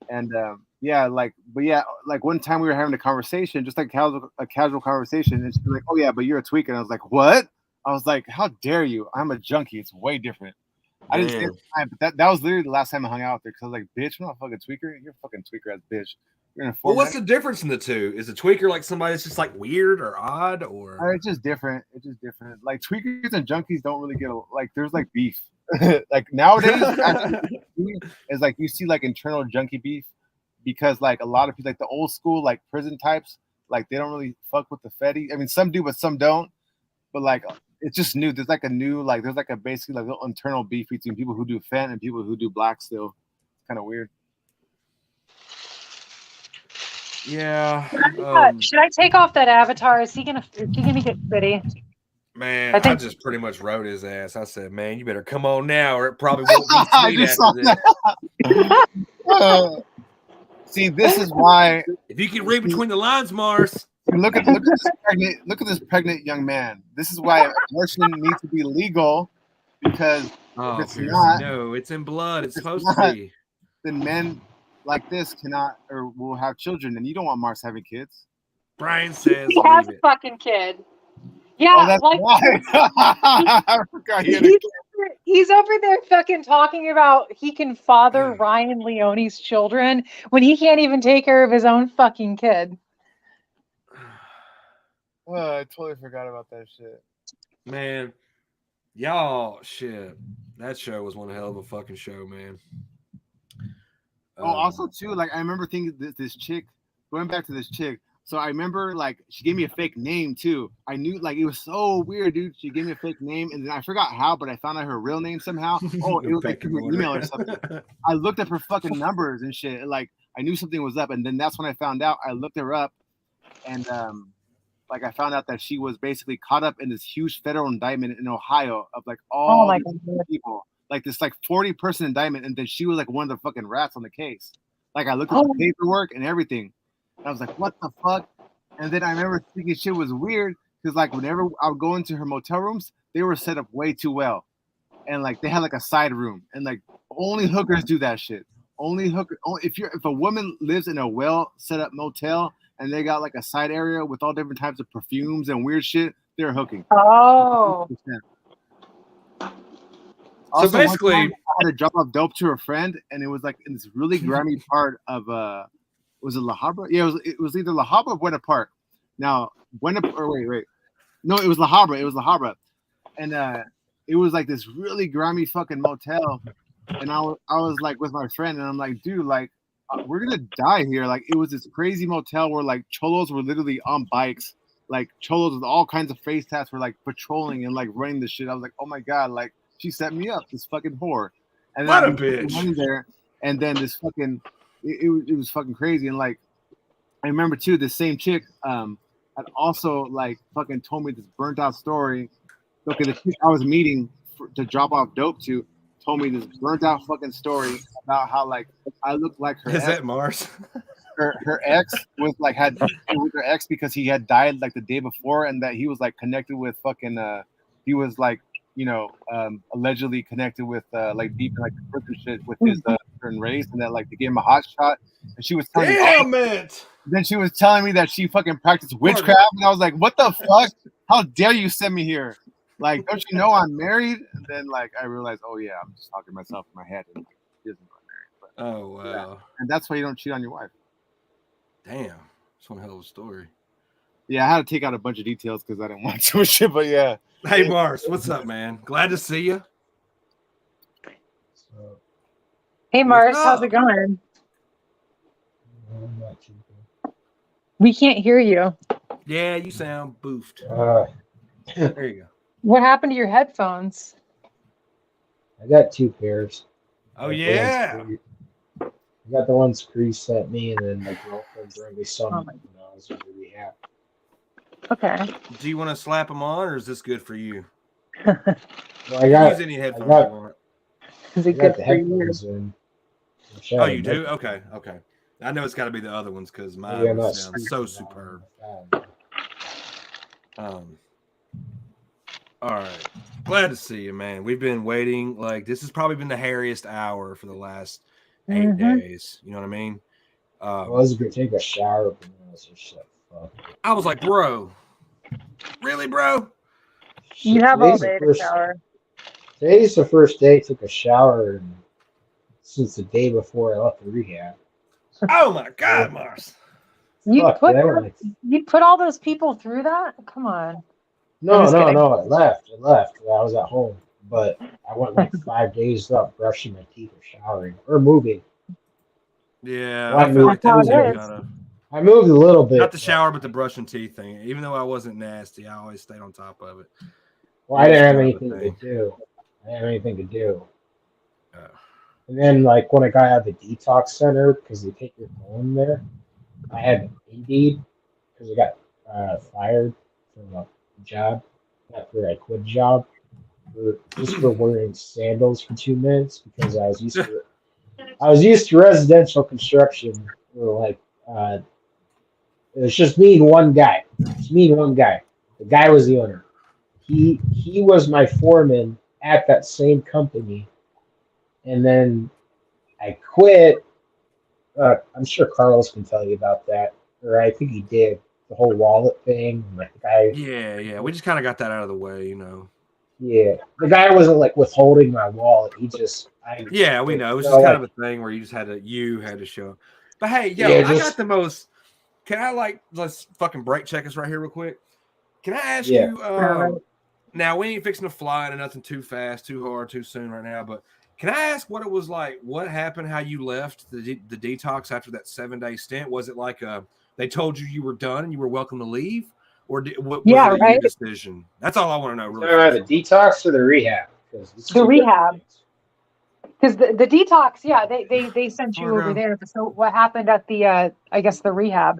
And like one time we were having a conversation, just like a casual conversation, and she was like, "Oh yeah, but you're a tweaker." And I was like, "What?" I was like, "How dare you? I'm a junkie. It's way different." I didn't say it at the time, but that was literally the last time I hung out with her because I was like, "Bitch, I'm not a fucking tweaker. You're a fucking tweaker ass bitch." Well, what's the difference in the two? Is a tweaker like somebody that's just like weird or odd, or it's just different? It's just different. Like tweakers and junkies don't really get like there's like beef. Like nowadays, is like you see like internal junkie beef because like a lot of people like the old school like prison types like they don't really fuck with the Fetty. I mean, some do, but some don't. But like it's just new. There's like a new like there's like a basically like little internal beef between people who do Fent and people who do black still. It's kind of weird. Yeah. Should I take off that avatar? Is he gonna get pretty? Man, I just pretty much wrote his ass. I said, "Man, you better come on now, or it probably won't be sweet after this." See, this is why. If you can read between the lines, Mars. Look at this pregnant young man. This is why abortion needs to be legal because if it's not, no, it's in blood. It's supposed to be. Then men like this cannot or will have children, and you don't want Marc's having kids. Brian says he has a fucking kid. Yeah, that's like I forgot he's over there fucking talking about he can father Ryan Leone's children when he can't even take care of his own fucking kid. Well, I totally forgot about that shit. Man, y'all, shit. That show was one hell of a fucking show, man. Also too, like I remember thinking this chick, going back to this chick. So I remember like she gave me a fake name too. I knew like it was so weird, dude. She gave me a fake name and then I forgot how, but I found out her real name somehow. Oh, it was like through an email or something. I looked up her fucking numbers and shit. Like I knew something was up, and then that's when I found out. I looked her up, and like I found out that she was basically caught up in this huge federal indictment in Ohio of like all these people like this like 40-person indictment, and then she was like one of the fucking rats on the case. Like I looked at the paperwork and everything. And I was like, what the fuck? And then I remember thinking shit was weird because like whenever I would go into her motel rooms, they were set up way too well. And like they had like a side room, and like only hookers do that shit. If a woman lives in a well set up motel and they got like a side area with all different types of perfumes and weird shit, they're hooking. Oh. 100%. So Also, basically, one time I had to drop off dope to a friend, and it was like in this really grimy part of was it La Habra? Yeah, it was either La Habra or Buena Park. Now wait, no, it was La Habra. It was La Habra, and it was like this really grimy fucking motel, and I was like with my friend, and I'm like, dude, like we're gonna die here. Like it was this crazy motel where like cholos were literally on bikes, like cholos with all kinds of face tats were like patrolling and like running the shit. I was like, oh my god, like. She set me up, this fucking whore. And then what a bitch. went in there, and then this fucking, it was fucking crazy. And like, I remember too, this same chick had also like fucking told me this burnt out story. Okay, the chick I was meeting to drop off dope to told me this burnt out fucking story about how like I looked like her. Is ex. that Mars? Her ex was like with her ex because he had died like the day before, and that he was like connected with fucking he was like. Allegedly connected with like deep like further shit with his certain race, and that like they gave him a hot shot. And she was telling me, then she was telling me that she fucking practiced witchcraft, and I was like, "What the fuck? How dare you send me here? Like, don't you know I'm married?" And then like I realized, oh yeah, I'm just talking to myself in my head, and like, she isn't married. But, oh wow, yeah. And that's why you don't cheat on your wife. Damn, that's one hell of a story. Yeah, I had to take out a bunch of details because I didn't want to shit, but yeah. Hey, Mars, what's up, man? Glad to see you. Hey, Marc, how's it going? We can't hear you. Yeah, you sound boofed. There you go. What happened to your headphones? I got 2 pairs. Oh, yeah. I got the ones Chris sent me, and then my girlfriend brought me some when I was in rehab. Okay. Do you want to slap them on, or is this good for you? Well, I got, use any headphones you want. Is it good for you? Oh, you do? Okay, okay. I know it's got to be the other ones because mine sound so superb. All right. Glad to see you, man. We've been waiting. Like, this has probably been the hairiest hour for the last 8 days. You know what I mean? I was going to take a shower, but I was just like, fuck. I was like, bro. Really, bro? You have all day to shower. Today's the first day I took a shower since the day before I left the rehab. Oh, my God, Mars. You put all those people through that? Come on. No, I left. I was at home. But I went like 5 days without brushing my teeth or showering or moving. Yeah, well, I feel like that was kind of... I moved a little bit. Not the shower, but the brushing teeth thing. Even though I wasn't nasty, I always stayed on top of it. Well, I didn't have anything to do. Oh. And then, like, when I got out of the detox center, because they take your phone there, I had Indeed, because I got fired from a job after I quit a job, just for wearing sandals for 2 minutes, because I was used to residential construction, where, like, it was just me and one guy. The guy was the owner. He was my foreman at that same company, and then I quit. I'm sure Carlos can tell you about that, or I think he did, the whole wallet thing. Like the guy. Yeah. We just kind of got that out of the way, you know. Yeah, the guy wasn't like withholding my wallet. He just. Yeah, we know. It was just kind of a thing where you had to show. But hey, I got the most. Can I let's fucking break check us right here real quick? Can I ask you? Now we ain't fixing to fly into nothing too fast, too hard, too soon right now. But can I ask what it was like? What happened? How you left the detox after that 7-day stint? Was it like they told you were done and you were welcome to leave, or what was it your decision? That's all I want to know. Really, the detox or the rehab? The rehab. Because the detox, they sent you over there. So what happened at the I guess the rehab?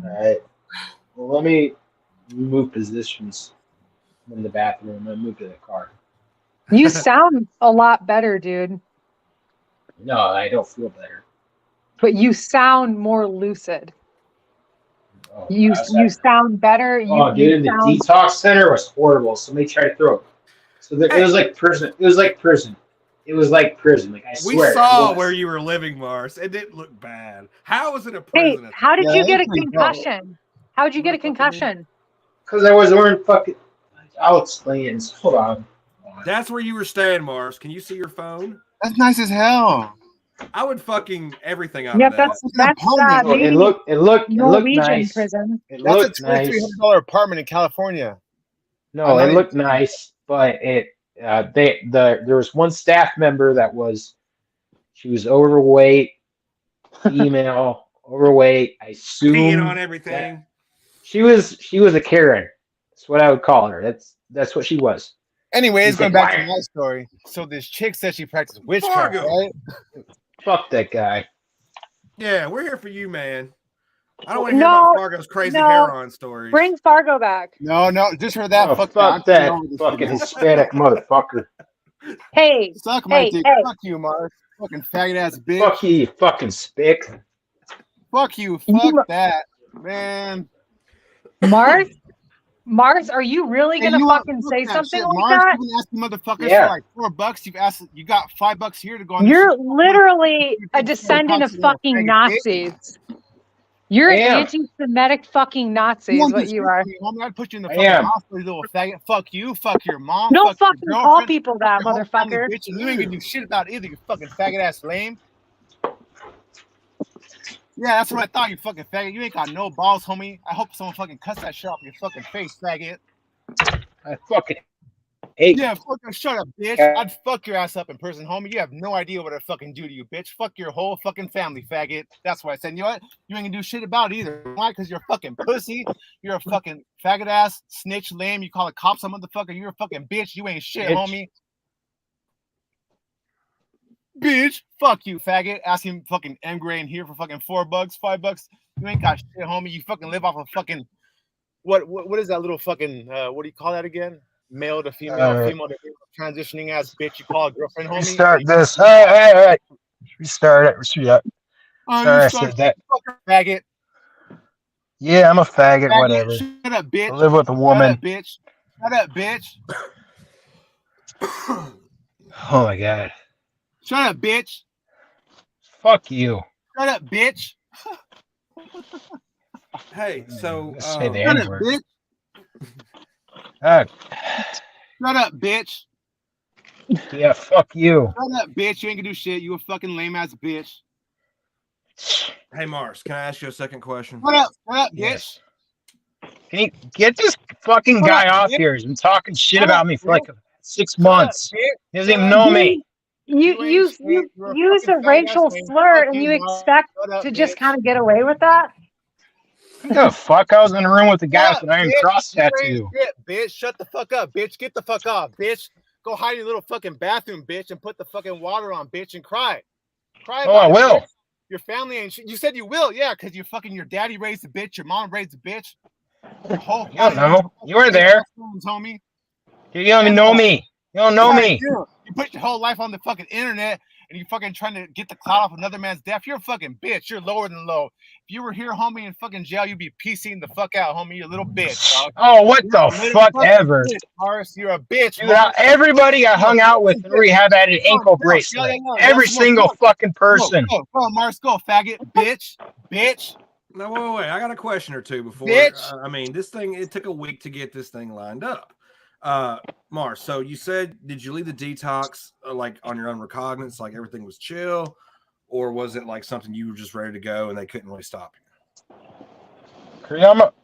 All right. Well, let me move positions in the bathroom and move to the car. You sound a lot better, dude. No, I don't feel better. But you sound more lucid. Oh, You sound better. oh, dude, the detox center was horrible. Somebody tried to throw. So it was like prison. It was like prison. It was like prison. Like I We swear. saw where you were living, Mars. It didn't look bad. How was it a prison? Hey, how did you get a concussion? How did you get a concussion? Because I was wearing fucking. I'll explain. Hold on. That's where you were staying, Mars. Can you see your phone? That's nice as hell. I would fucking everything out Yeah, of that. that's it looked Norwegian nice. prison. It That's looked a nice. $2,300 apartment in California. No, it looked nice, but there was one staff member that she was overweight, female, overweight. I assume Peeing on everything. She was a Karen. That's what I would call her. That's what she was. Anyways, going back to my story. So this chick said she practiced witchcraft, right? Fuck that guy. Yeah, we're here for you, man. I don't want to hear about Fargo's crazy heroin stories. Bring Fargo back. No, just for that. Oh, fuck that fucking Hispanic motherfucker. Hey, suck my dick. Fuck you, Mark. Fucking faggot ass bitch. Fuck you, fucking spick. Fuck you. Fuck that, man. Mars, are you really gonna fucking say something shit, like Mars, that? you've been asking motherfuckers for like $4. You got $5 here to go on. You're literally a descendant of fucking Nazis. You're anti-Semitic fucking Nazis, what you are. I'd put you in the fucking hospital, you little faggot. Fuck you, fuck your mom. Don't fuck fucking call people that, motherfucker. Bitch, and you ain't gonna do shit about it either, you fucking faggot ass lame. Yeah, that's what I thought, you fucking faggot. You ain't got no balls, homie. I hope someone fucking cuts that shit off your fucking face, faggot. I fucking hate. Yeah, fucking shut up, bitch. I'd fuck your ass up in person, homie. You have no idea what I'd fucking do to you, bitch. Fuck your whole fucking family, faggot. That's why I said, you know what? You ain't gonna do shit about it either. Why? Because you're a fucking pussy. You're a fucking faggot ass, snitch, lame. You call the cops a motherfucker. You're a fucking bitch. You ain't shit, homie. Bitch, fuck you, faggot. Ask him fucking M-Gray in here for fucking $4, $5. You ain't got shit, homie. You fucking live off of fucking what is that little fucking what do you call that again? Male to female, female to female, transitioning ass bitch. You call a girlfriend, homie. Restart this. All right. Restart it. Sorry, I said that. Faggot. Yeah, I'm a faggot. Whatever. Shut up, bitch. I live with a woman. Shut up, bitch. Oh my god. Shut up, bitch. Fuck you. Shut up, bitch. Hey, so say the shut up, N-word. bitch. Shut up, bitch. Yeah, fuck you. Shut up, bitch. You ain't gonna do shit. You a fucking lame ass bitch. Hey, Mars, can I ask you a second question? Shut up, bitch. Can you get this fucking guy off here? He's been talking shit about me for like 6 months. He doesn't even know me. You use a racial slur and you expect to just kind of get away with that? The fuck? I was in a room with the guy with an iron cross tattoo. Bitch, shut the fuck up, bitch. Get the fuck off, bitch. Go hide in your little fucking bathroom, bitch, and put the fucking water on, bitch, and cry. Cry about I will. Bitch. Your family ain't shit. You said you will, yeah, because you're fucking your daddy raised a bitch, your mom raised a bitch. Your whole I don't know. You were there. Homie. You don't even know me. You don't know me. You put your whole life on the fucking internet and you fucking trying to get the clout off another man's death. You're a fucking bitch. You're lower than low. If you were here, homie, in fucking jail, you'd be PCing the fuck out, homie. You little bitch, dog. Oh, what the fuck ever. Bitch, you're a bitch. Dude, everybody I hung out with in rehab had an ankle bracelet. Every single fucking person. Go, Marc, go, faggot, bitch, bitch. No, wait. I got a question or two before. Bitch. I mean, this thing, it took a week to get this thing lined up. Mars, so you said, did you leave the detox like on your own recognizance, like everything was chill, or was it like something you were just ready to go and they couldn't really stop you? Shut up,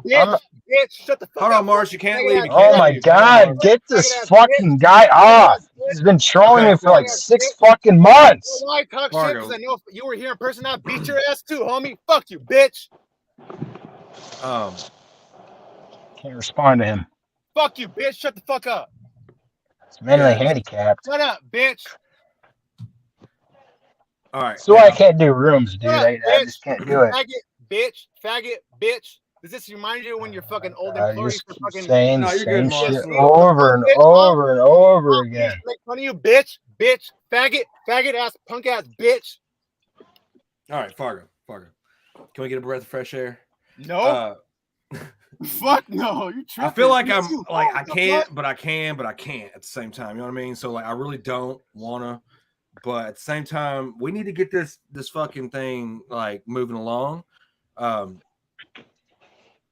bitch. Bitch, shut the fuck up. Hold on, Mars, you can't leave. Oh my god, get this fucking guy off. He's been trolling me for like 6 fucking months. Why talk shit? Because I know if you were here in person, I'd beat your ass too, homie. Fuck you, bitch. Can't respond to him. Fuck you, bitch. Shut the fuck up. It's mentally handicapped. Shut up, bitch. All right. So I can't do rooms, dude. I just can't do it. Faggot, bitch. Faggot, bitch. Does this remind you when you're fucking old I employees just for keep fucking saying the No, you're good, same Mark. shit Look. over and over and over again. Make fun of you, bitch, faggot ass, punk ass bitch. All right, Fargo. Can we get a breath of fresh air? No. Fuck no. You tripping. I feel like You I'm too. like Oh, I can't, but I can at the same time. You know what I mean? So like I really don't wanna, but at the same time, we need to get this fucking thing like moving along.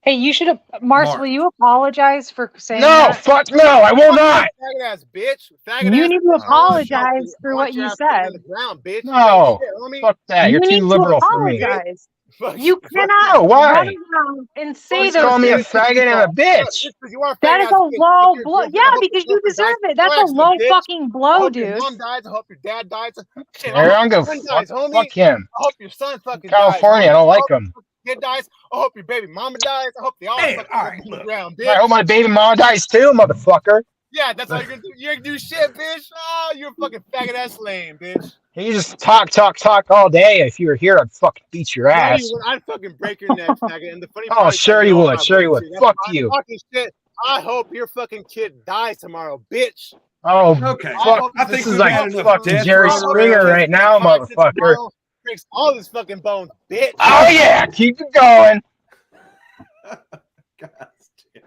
Hey, you should have, Mark. Mark. Will you apologize for saying No, that? fuck no, I will not. Faggot ass bitch. You need to bitch. apologize for I what want your you ass fucking said. on the ground, bitch. No, You ain't shit, homie. fuck that. You're You too need to liberal for me. apologize. Fuck You fuck cannot No, why? run around and say Just those call me a things to faggot and a people. bitch. You are a That faggot is ass a bitch. low Fuck your blow. girlfriend. Yeah, I hope your because you girlfriend deserve dies. it. That's Your a accident, low bitch. fucking I blow, hope your dude. mom dies. I hope your dad dies. Shit, I don't give a son fuck. dies, homie. Fuck him. I hope your son fucking California, dies. I don't like hope your him. kid dies. I hope your baby mama dies. I hope they all Hey, fucking all go right, to the look. ground, I bitch. hope my baby mama dies too, motherfucker. Yeah, that's all you're gonna do. You ain't gonna do shit, bitch. Oh, you're a fucking faggot ass lame, bitch. You just talk all day. If you were here, I'd fucking beat your No, ass. you would. I'd fucking break your neck, faggot. And the funny Oh, part is, sure I you know would. I Sure you would. too. That's Fuck why I'm you. talking shit. I hope your fucking kid dies tomorrow, bitch. Oh, Okay. fuck. I This think is we've like had enough fucking death Jerry rolling Springer around. right now, motherfucker. Tomorrow, breaks all his fucking bones, bitch. Oh yeah, keep it going. God damn.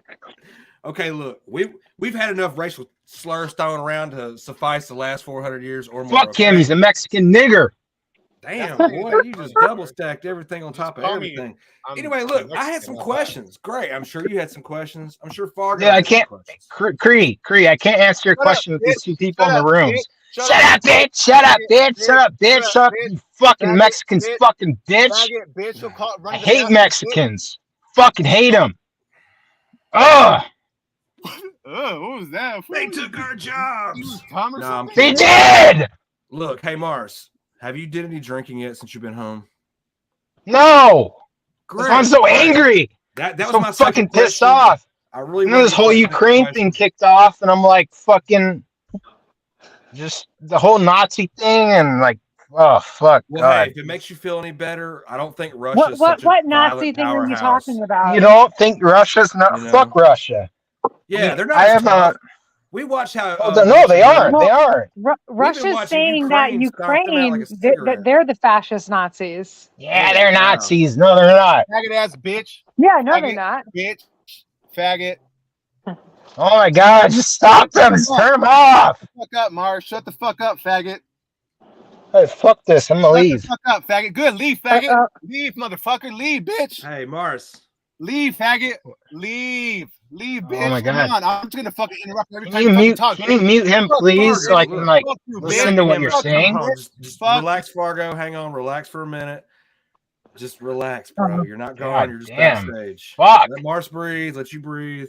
Okay, look, we've had enough racial slurs thrown around to suffice the last 400 years or more. Fuck him. He's a Mexican nigger. Damn, That's boy, not you even just funny. double stacked everything on top of call me- everything. I'm Anyway, look, I had Mexican, some not questions. Great, I'm sure you had some questions. I'm sure Fargo Yeah, I had some can't. questions. Cree, I can't answer your Shut up, question with these bitch. two people Shut in the up, rooms. bitch. Shut up, bitch. Shut up, bitch. Shut up, bitch. Shut Shut up, up, bitch. you fucking Faggot, Mexicans, bitch. fucking bitch. Faggot, bitch. You'll call, run I the hate bathroom, Mexicans. Fucking hate them. Ugh. What was that? They took our jobs. Tom or No, I'm something? They kidding. did. Look, hey Mars, have you did any drinking yet since you've been home? No. Great. I'm so All right. angry. That I'm was so my fucking second pissed question. off. I really And then want this to get whole my second Ukraine question. thing kicked off, and I'm like, fucking, just the whole Nazi thing, and like, oh fuck, Well, God. hey, if it makes you feel any better, I don't think Russia is What such a Nazi violent thing are you powerhouse. talking about? You don't think Russia's not? You know? Fuck Russia. Yeah, they're not I as have tough. We watched how. no, they aren't. Well, They aren't. Russia's watching saying that Ukraine stomp them out like a Ukraine that cigarette. they're the fascist Nazis. Yeah, Oh, they're wow. Nazis. No, they're not. Faggot ass bitch. Yeah, no, they're Faggot, not. bitch. Faggot. Oh my God! Just stop them. Just turn them off. Shut the fuck up, Mars. Shut the fuck up, faggot. Hey, fuck this. I'm gonna Shut leave. the fuck up, faggot. Good, leave, faggot. Leave, motherfucker. Leave, bitch. Hey, Mars. Leave, faggot. Leave, bitch. Oh my God. Come on. I'm just gonna fucking interrupt every Can time you you fucking mute? talk. Can you mute him, please, so I can like Fuck you, listen bitch. to what you're Fuck you, saying? bitch. Just Fuck. relax, Fargo. Hang on. Relax for a minute. Just relax, bro. You're not gone. God You're just damn. backstage. Fuck. Let Mars breathe. Let you breathe.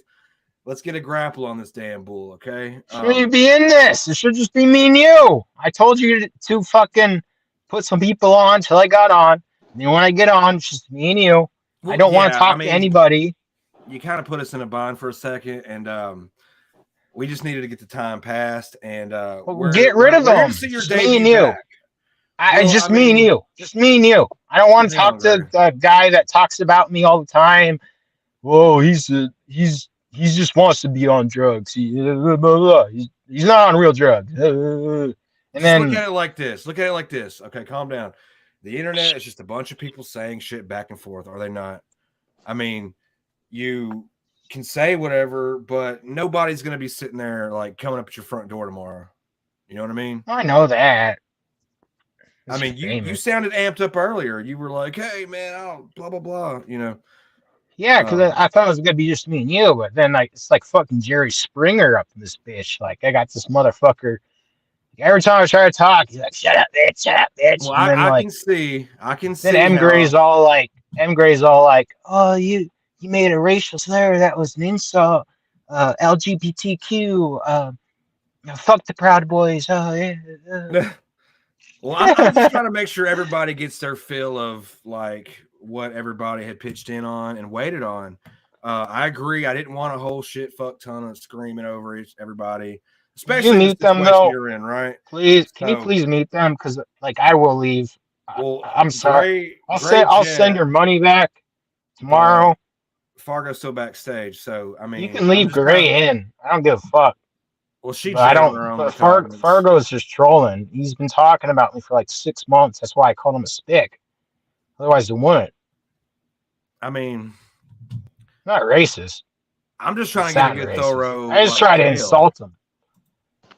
Let's get a grapple on this damn bull, okay? Shouldn't you be in this? It should just be me and you. I told you to fucking put some people on till I got on. And then when I get on, it's just me and you. I don't want to talk to anybody. You kind of put us in a bind for a second, and we just needed to get the time passed. And Get rid of them. Just me and you. Just me and you. Just me and you. I don't want to talk to the guy that talks about me all the time. Whoa, he just wants to be on drugs. He's not on real drugs. And then look at it like this. Okay, calm down. The internet is just a bunch of people saying shit back and forth, are they not? I mean, you can say whatever, but nobody's going to be sitting there like coming up at your front door tomorrow. You know what I mean? I know that. I mean, you sounded amped up earlier. You were like, "Hey, man, I'll blah blah blah." You know. Yeah, because I thought it was gonna be just me and you, but then like it's like fucking Jerry Springer up in this bitch. Like I got this motherfucker. Every time I try to talk, he's like, "Shut up, bitch! Shut up, bitch!" Well, and then I can see. Then M Gray's all like, "Oh, you made a racial slur. That was an insult. LGBTQ. Fuck the Proud Boys. Oh yeah." Well, I'm just trying to make sure everybody gets their fill of like what everybody had pitched in on and waited on. I agree. I didn't want a whole shit fuck ton of screaming over everybody, especially you mute them though. You're in, right? Please, can you please mute them? Because like I will leave. Well, I'm sorry. I'll send your money back tomorrow. Fargo's still backstage, so I mean, You can leave I'm just Gray kinda- in. I don't give a fuck. Well, she But I jammed her don't. own But comments. Fargo's just trolling. He's been talking about me for like 6 months. That's why I called him a spick. Otherwise, he wouldn't. I mean, Not racist. I'm just trying It's to get a not good racist. thorough. I just like, try to tale. insult him.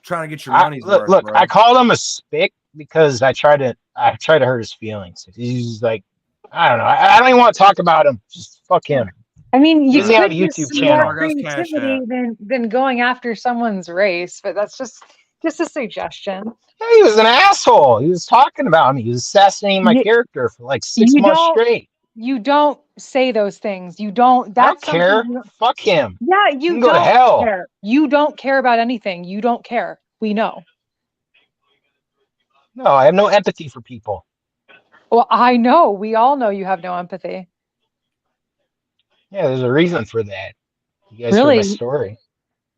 Trying to get your money's look, worth, look, bro. I called him a spick because I tried to hurt his feelings. He's like, I don't know. I don't even want to talk about him. Just fuck him. I mean, you Doesn't have could a use YouTube some channel. more Fargo's Cash creativity than going after someone's race, but that's just a suggestion. Yeah, he was an asshole. He was talking about me. He was assassinating my character for like 6 months straight. You don't say those things. You don't. I don't That's something. care. Fuck him. Yeah, He you can go to don't hell. care. You don't care about anything. You don't care. We know. No, I have no empathy for people. Well, I know. We all know you have no empathy. Yeah, there's a reason for that. You guys Really? heard my story.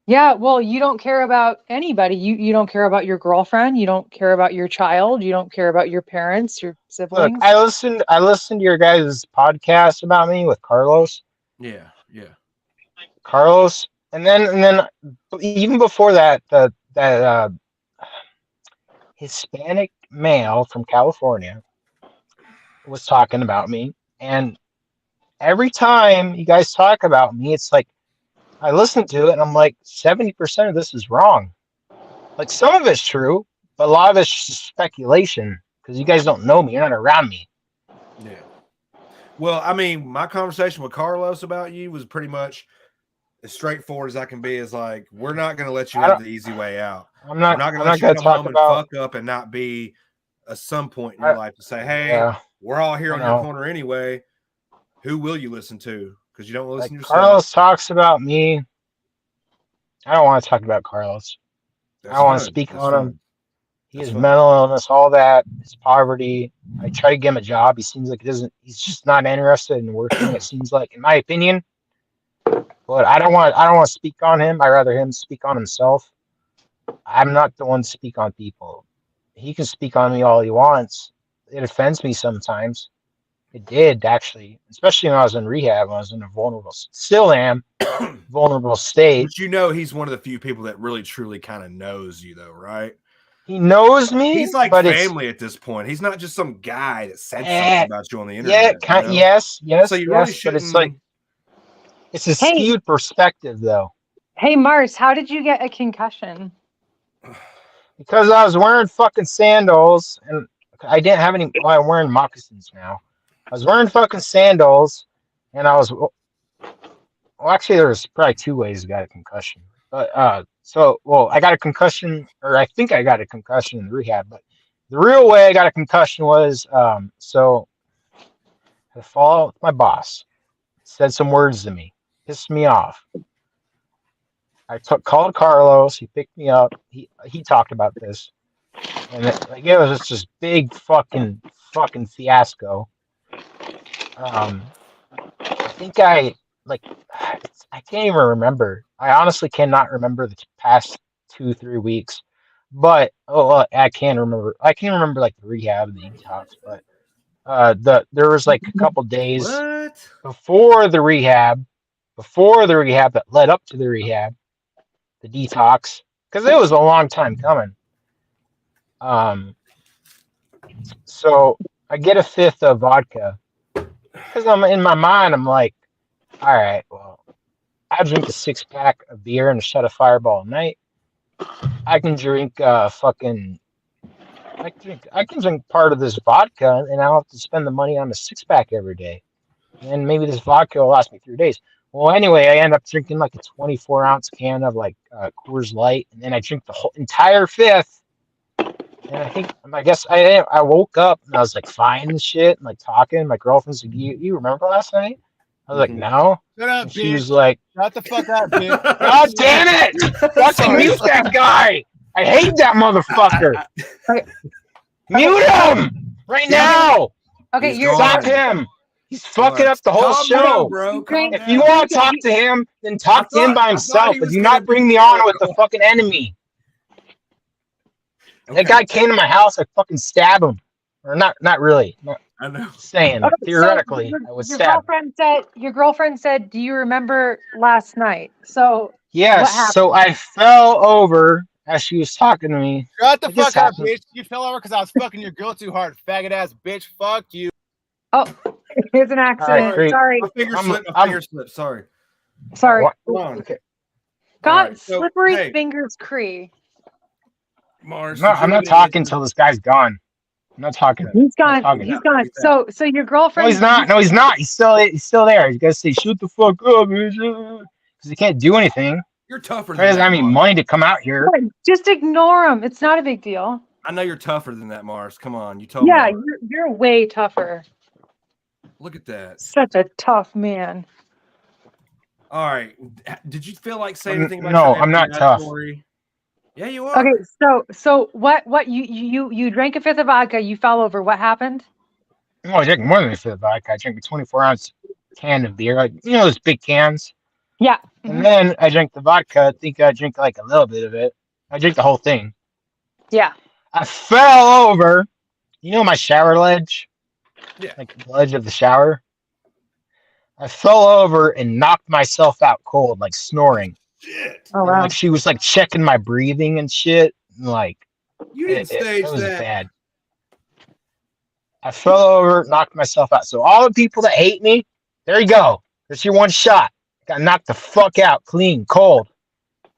Yeah, well, you don't care about anybody. You don't care about your girlfriend. You don't care about your child. You don't care about your parents, your Look, siblings. I listened to your guys' podcast about me with Carlos. Yeah. Carlos, and then even before that, that Hispanic male from California was talking about me, and every time you guys talk about me, it's like I listen to it and I'm like, 70% of this is wrong. Like some of it's true, but a lot of it's just speculation because you guys don't know me. You're not around me. Yeah. Well, I mean, my conversation with Carlos about you was pretty much as straightforward as I can be. Is like, we're not going to let you have the easy way out. I'm not going to I'm let not you gonna come talk home about and fuck up and not be at some point in your life to say, hey, yeah, we're all here I on know. your corner anyway. Who will you listen to? Because you don't listen like to yourself. Carlos talks about me. I don't want to talk about Carlos. That's I don't want to fine. speak That's on fine. him. He That's has fine. mental illness, all that. His poverty. I try to get him a job. He seems like he doesn't. He's just not interested in working. It seems like, in my opinion. But I don't want to speak on him. I rather him speak on himself. I'm not the one to speak on people. He can speak on me all he wants. It offends me sometimes. It did actually, especially when I was in rehab. When I was in a still am vulnerable state. But you know, he's one of the few people that really truly kind of knows you, though, right? He knows me. He's like but family at this point. He's not just some guy that said something about you on the internet. Yeah, yes. So you really but it's like it's a skewed perspective, though. Hey, Mars, how did you get a concussion? Because I was wearing fucking sandals, and I didn't have any. Well, I'm wearing moccasins now. I was wearing fucking sandals, and I was. Well, actually, there's probably two ways I got a concussion. But I got a concussion, or I think I got a concussion in rehab. But the real way I got a concussion was so I fall with my boss, said some words to me, pissed me off. I called Carlos. He picked me up. He talked about this, and it was just this big fucking fiasco. I think I can't even remember. I honestly cannot remember the past 2-3 weeks, but I can remember. I can remember like the rehab and the detox, but there was like a couple days before the rehab that led up to the rehab, the detox, because it was a long time coming. So I get a fifth of vodka because I'm in my mind. I'm like, all right, well, I drink a 6-pack of beer and a shot of Fireball a night. I can drink I can drink part of this vodka, and I don't have to spend the money on a 6-pack every day. And maybe this vodka will last me 3 days. Well, anyway, I end up drinking like a 24-ounce can of like Coors Light, and then I drink the whole entire fifth. And I guess I woke up and I was like fine and shit, and like talking. My girlfriend's like, "You remember last night?" I was like, "No." Shut up, and she was like, "Shut the fuck up, bitch." God damn it! Fucking mute that guy! I hate that motherfucker. Mute him right now. Okay, stop him. He's fucking up the whole show. If you want to talk to him, then talk to him by himself. But do not bring me on with the fucking enemy. That guy came to my house. I fucking stab him, or not really. I know. Saying Okay, so theoretically, I would your stab. girlfriend said, "Do you remember last night?" So Yes. what So happened? I fell over as she was talking to me. Shut the Like this fuck up, happened. bitch. You fell over because I was fucking your girl too hard, faggot ass bitch. Fuck you. Oh, here's an All right, accident. great. Sorry, My finger I'm. slipped. My I'm. finger slipped. Sorry. sorry. Come on. Okay. All Got right. So, slippery hey, fingers, Cree. Mars, No, did you I'm have not any talking answers? till this guy's gone. I'm not talking. He's I'm not gone. talking. He's Yeah, gone. he's out. So your No, he's girlfriend. not. No, he's not. He's still there. You gotta say, shoot the fuck up, bitch. Because he can't do anything. You're tougher He than doesn't that, have any Mars. money to come out here. Just ignore him. It's not a big deal. I know you're tougher than that, Mars. Come on. You told me. Yeah, Already. you're way tougher. Look at that. Such a tough man. All right. Did you feel like saying anything about No, your I'm not FBI tough. story? Yeah, you are. Okay, so what you drank a fifth of vodka, you fell over. What happened? No, I drink more than a fifth of vodka. I drink a 24-ounce can of beer, like those big cans. Yeah. And then I drink the vodka. I think I drink like a little bit of it. I drink the whole thing. Yeah. I fell over. You know my shower ledge? Yeah. Like the ledge of the shower. I fell over and knocked myself out cold, like snoring. Shit. Oh And wow. like she was like checking my breathing and shit. And like You didn't stage it was that. bad. I fell over, knocked myself out. So all the people that hate me, there you go. There's your one shot. Got knocked the fuck out, clean, cold,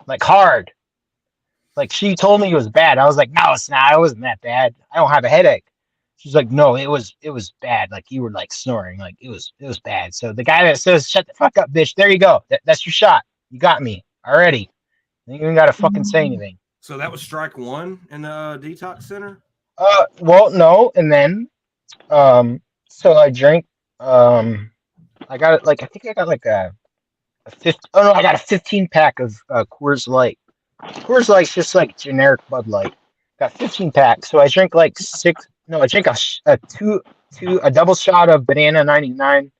like hard. Like she told me it was bad. I was like, no, it's not. It wasn't that bad. I don't have a headache. She's like, no, it was bad. Like you were like snoring. Like it was bad. So the guy that says, shut the fuck up, bitch. There you go. That's your shot. You got me already. You even got to fucking say anything. So that was strike one in the detox center? Well, no. And then, so I drank, I got it like, I think I got like a 50, oh no, I got a 15 pack of Coors Light. Coors Light's just like generic Bud Light. Got 15 packs. So I drank like six, no, I drank a double shot of Banana 99.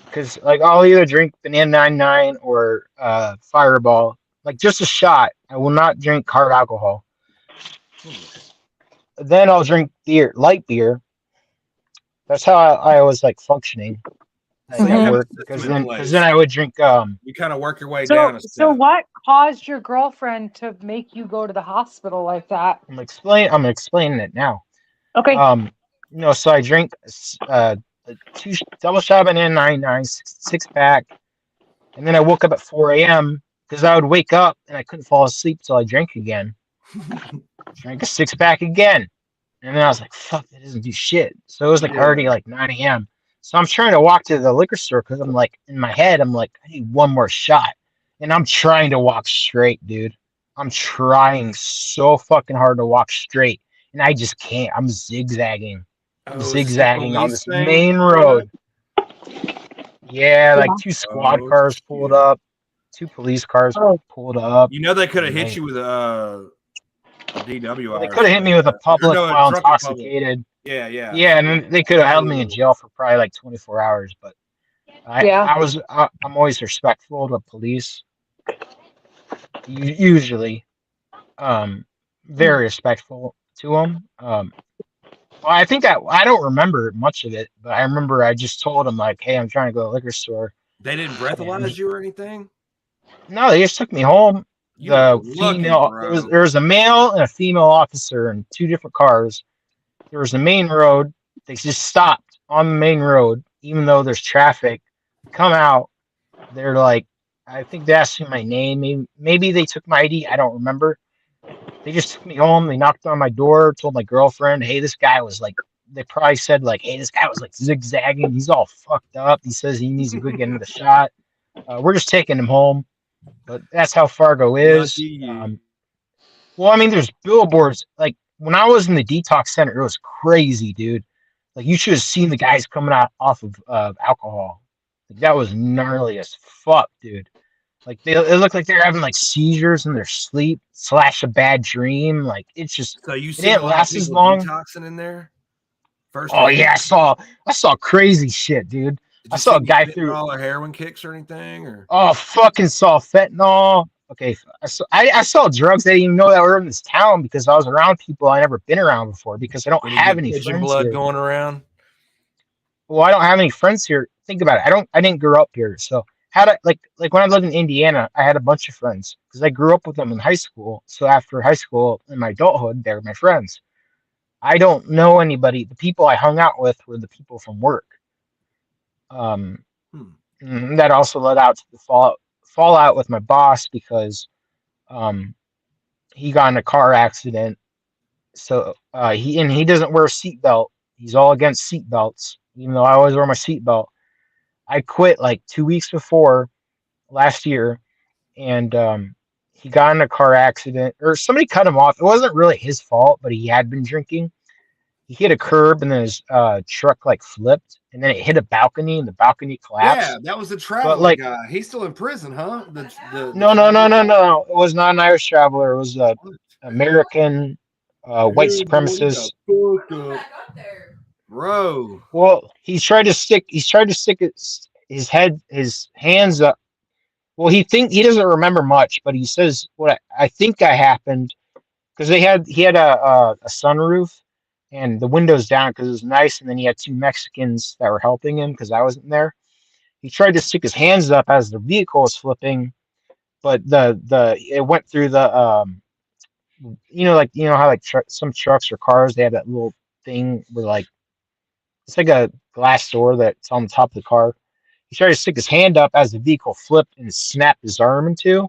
Because like I'll either drink Banana 99 or Fireball. Like just a shot. I will not drink hard alcohol. Then I'll drink beer, light beer. That's how I was like functioning So you at have a work. system in Because place. then I would drink. You kind of work your way down a step. So what caused your girlfriend to make you go to the hospital like that? I'm explaining it now. Okay. So I drink two double shot of Banana 99, six pack, and then I woke up at 4 a.m. because I would wake up and I couldn't fall asleep, so I drank again. Drank a six pack again. And then I was like, fuck, that doesn't do shit. So it was like already like 9 a.m. So I'm trying to walk to the liquor store because I'm like, in my head, I'm like, I need one more shot. And I'm trying to walk straight, dude. I'm trying so fucking hard to walk straight. And I just can't. I'm zigzagging. I'm zigzagging on this main road. Yeah, like two squad cars pulled up. Two police cars pulled up. You know they could have hit you with a DWI. Well, they could have hit me with a public while intoxicated. Yeah. Yeah, and then they could have held me in jail for probably like 24 hours. But I'm always respectful to police. Usually, very respectful to them. Well, I think I don't remember much of it, but I remember I just told them like, "Hey, I'm trying to go to the liquor store." They didn't breathalyze you or anything? No, they just took me home. There was a male and a female officer in two different cars. There was a main road. They just stopped on the main road, even though there's traffic. Come out. They're like, I think they asked me my name. Maybe they took my ID. I don't remember. They just took me home. They knocked on my door, told my girlfriend, hey, this guy was like, they probably said like, hey, this guy was like zigzagging. He's all fucked up. He says he needs to go get another shot. We're just taking him home. But that's how Fargo is. Well, I mean, there's billboards. Like when I was in the detox center, it was crazy, dude. Like you should have seen the guys coming out off of alcohol. Like, that was gnarly as fuck, dude. Like it looked like they're having like seizures in their sleep / a bad dream. Like it's just so you it didn't last as long. Detoxing in there. Yeah, I saw crazy shit, dude. I saw a guy through all or heroin kicks or anything, or fucking saw fentanyl. Okay, I saw drugs I didn't even know that were in this town because I was around people I never been around before because I don't have any friends blood here. going around. well, I don't have any friends here. Think about it. I didn't grow up here. So had I like when I lived in Indiana, I had a bunch of friends because I grew up with them in high school. So after high school in my adulthood, they were my friends. I don't know anybody. The people I hung out with were the people from work. Um, that also led out to the fallout with my boss because um, he got in a car accident. So he doesn't wear a seatbelt. He's all against seatbelts, even though I always wear my seatbelt. I quit like 2 weeks before last year, and he got in a car accident, or somebody cut him off. It wasn't really his fault, but he had been drinking. He hit a curb, and then his truck like flipped, and then it hit a balcony, and the balcony Yeah, collapsed. that was the But traveler like, guy. He's still in prison, huh? The no, traveler guy? no, it was not an Irish traveler. It was a American white Hey, boy, you supremacist. got fucked up. Bro. Well, he's tried to stick his head, his hands up. Well, he doesn't remember much, but he says what I think that happened because he had a sunroof and the windows down because it was nice, and then he had two Mexicans that were helping him because I wasn't there. He tried to stick his hands up as the vehicle was flipping, but the it went through the you know how like some trucks or cars, they have that little thing where like it's like a glass door that's on the top of the car. He tried to stick his hand up as the vehicle flipped and snapped his arm in two.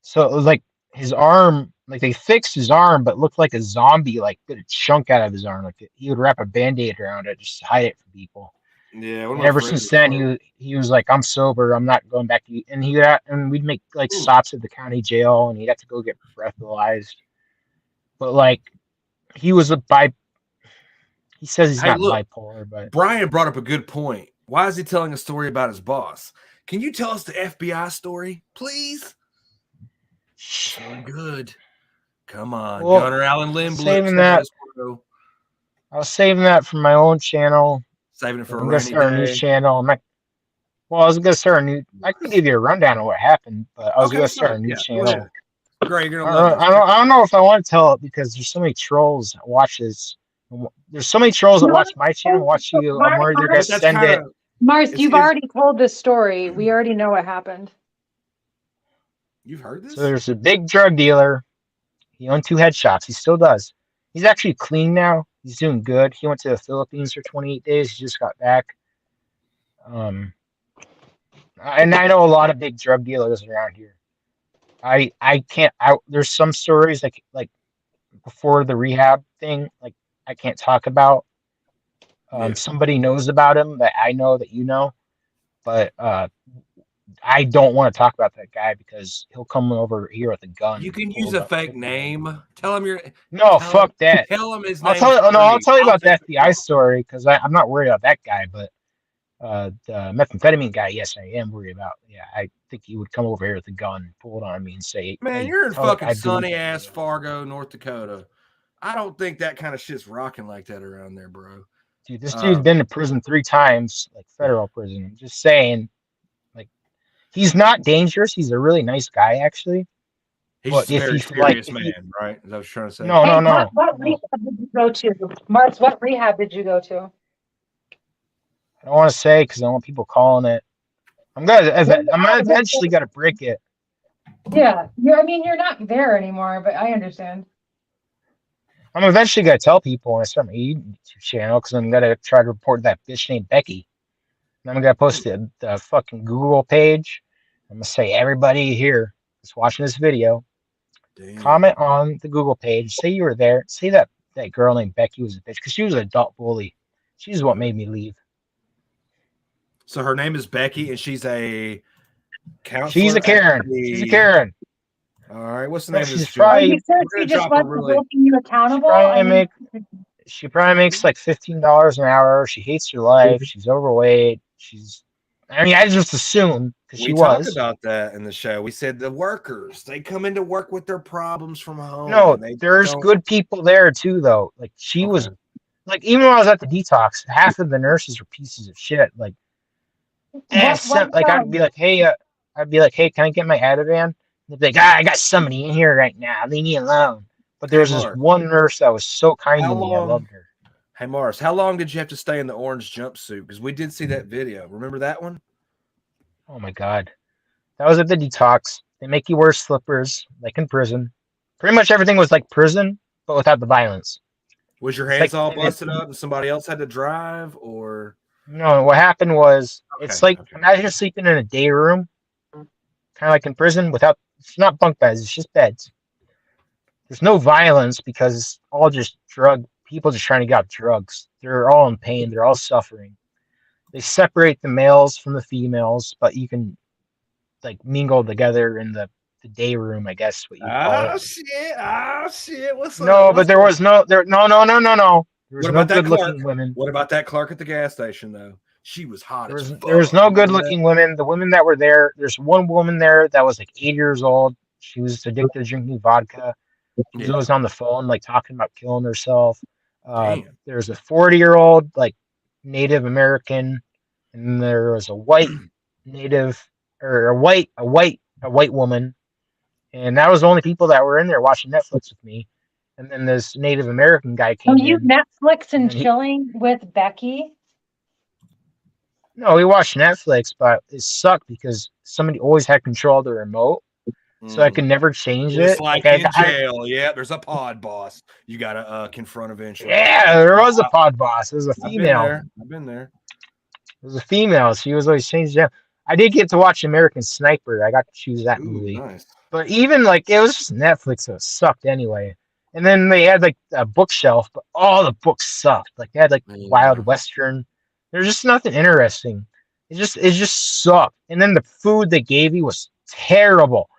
So it was like his arm, like they fixed his arm, but looked like a zombie, like bit a chunk out of his arm. Like he would wrap a band-aid around it just to hide it from people. Yeah, one And of my ever friends since then, he was like, "I'm sober. I'm not going back to you." And and we'd make like stops at the county jail, and he'd have to go get breathalyzed. But like he was a bi. He says he's not look, bipolar, but Brian brought up a good point. Why is he telling a story about his boss? Can you tell us the FBI story, please? So good. Come on, well, Gunnar Allen Lindblom. saving that. I was saving that for my own channel. Saving it for I'm a gonna rainy start a new day. channel. Well, I was gonna start a new. I can give you a rundown of what happened, but I was gonna start a new channel. Great, you're gonna love this. I don't know if I want to tell it because there's so many trolls that watch this. There's so many trolls that watch my channel, watch you. I'm worried they're gonna send it. Mars, you've already told this story. We already know what happened. You've heard this? So there's a big drug dealer. He owned 2 head shops. He still does. He's actually clean now. He's doing good. He went to the Philippines for 28 days. He just got back. And I know a lot of big drug dealers around here. I can't. There's some stories like before the rehab thing, like I can't talk about. Somebody knows about him that I know that you know, but I don't want to talk about that guy because he'll come over here with a gun. You can use a fake name. Tell him you're. No, fuck that. Tell him his I'll name. I'll tell you about the FBI story because I'm not worried about that guy, but the methamphetamine guy, yes, I am worried about. Yeah, I think he would come over here with a gun, pull it on me, and say, "Man, hey, you're in fucking sunny ass Fargo, North Dakota. I don't think that kind of shit's rocking like that around there, bro." Dude, this dude's been to prison 3 times, like federal prison. I'm just saying, like, he's not dangerous. He's a really nice guy, actually. He's a very serious man, right? Is that what you're trying to say? No. What rehab did you go to? Mars, what rehab did you go to? I don't want to say because I don't want people calling it. I'm eventually gonna break it. Yeah, I mean, you're not there anymore, but I understand. I'm eventually gonna tell people when I start my YouTube channel because I'm gonna try to report that bitch named Becky. And I'm gonna post the fucking Google page. I'm gonna say everybody here that's watching this video, comment on the Google page. Say you were there. Say that girl named Becky was a bitch because she was an adult bully. She's what made me leave. So her name is Becky, and she's a counselor. She's a Karen. She's a Karen. All right, what's the name of this? She just wants to hold you accountable. She probably makes like $15 an hour. She hates her life. She's overweight. I mean, I just assumed because she was. We talked about that in the show. We said the workers, they come into work with their problems from home. No, there's good people there too, though. Like she was, like even when I was at the Detox, half of the nurses were pieces of shit. Like, I'd be like, hey, can I get my Ativan? They'd be like, I got somebody in here right now. Leave me alone. But there was this one nurse that was so kind to me. I loved her. Hey Mars, how long did you have to stay in the orange jumpsuit? Because we did see that video. Remember that one? Oh my God. That was at the detox. They make you wear slippers, like in prison. Pretty much everything was like prison, but without the violence. Was your It's hands like, all and it, busted up and somebody else had to drive, or no, what happened was, it's okay, like, okay. imagine sleeping in a day room, kind of like in prison, without, it's not bunk beds, it's just beds. There's no violence because it's all just people just trying to get out drugs. They're all in pain, they're all suffering. They separate the males from the females, but you can like mingle together in the day room, I guess what you call it. Oh shit! Oh shit! What's up? No, but What's there up? was no there. No, no, no, no, no. There was What no about that good Clark? looking women. What about that Clark at the gas station though? She was hot as There was fuck. no good Remember that? looking women. The women that were there, there's one woman there that was like 80 years old. She was addicted to drinking vodka. She was Yeah. always on the phone, like talking about killing herself. Damn. There's a 40-year-old like Native American, and there was a white Native or a white woman, and that was the only people that were in there watching Netflix with me. And then this Native American guy Were came you in, Netflix and and then chilling with Becky? no, we watched Netflix, but it sucked because somebody always had control of the remote, so I could never change Just it. like Like in jail, yeah. There's a pod boss you gotta confront eventually. yeah, there was a pod boss. It was a I've been female. there. I've been there. It was a female. She was always changing it. I did get to watch American Sniper. I got to choose that Ooh, movie. nice. But even like it was just Netflix, so it sucked anyway. And then they had like a bookshelf, but all the books sucked. Like they had like Wild Western. There's just nothing interesting. It just sucked. And then the food they gave you was terrible.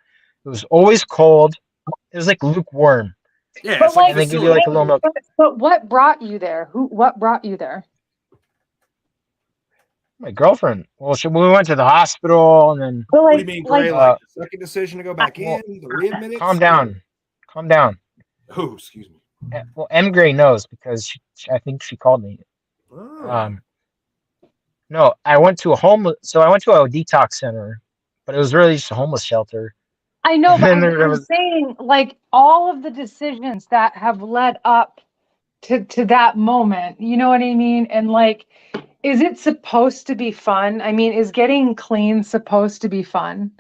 It was always cold. It was like lukewarm. Yeah, But it's like And they give you like a little milk. but what brought you there? What brought you there? My girlfriend. Well, we went to the hospital and then But What do you mean, Gray? uh, Like the second decision to go back well, in, the rib minutes? calm down. Calm down. Oh, excuse me. Well, M. Gray knows because I think she called me. Oh. No, I went to a detox center, but it was really just a homeless shelter. I know, And but then I'm saying like all of the decisions that have led up to that moment, you know what I mean? And like, is it supposed to be fun? I mean, is getting clean supposed to be fun?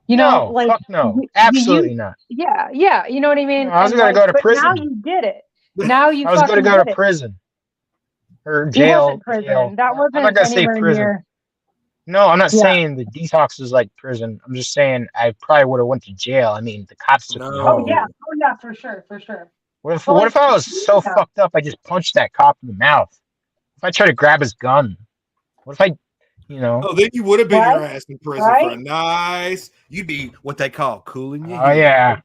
You know, no, like fuck no, you, absolutely not. yeah, you know what I mean? No, I was And gonna like, go to but now prison. you did it. Now you I was gonna fucking go did to it. prison or It jail. wasn't prison. Jail. That I'm not wasn't gonna say anywhere prison. near. No, I'm not Yeah. saying the detox is like prison. I'm just saying I probably would have went to jail. I mean, the cops took me Oh home. yeah. Oh yeah, for sure, for sure. What if But, what if I was so yeah. fucked up I just punched that cop in the mouth? If I tried to grab his gun, what if I, Oh, then you would have been your Right? ass in prison for a Right? nice. You'd be what they call cooling your Oh head. yeah.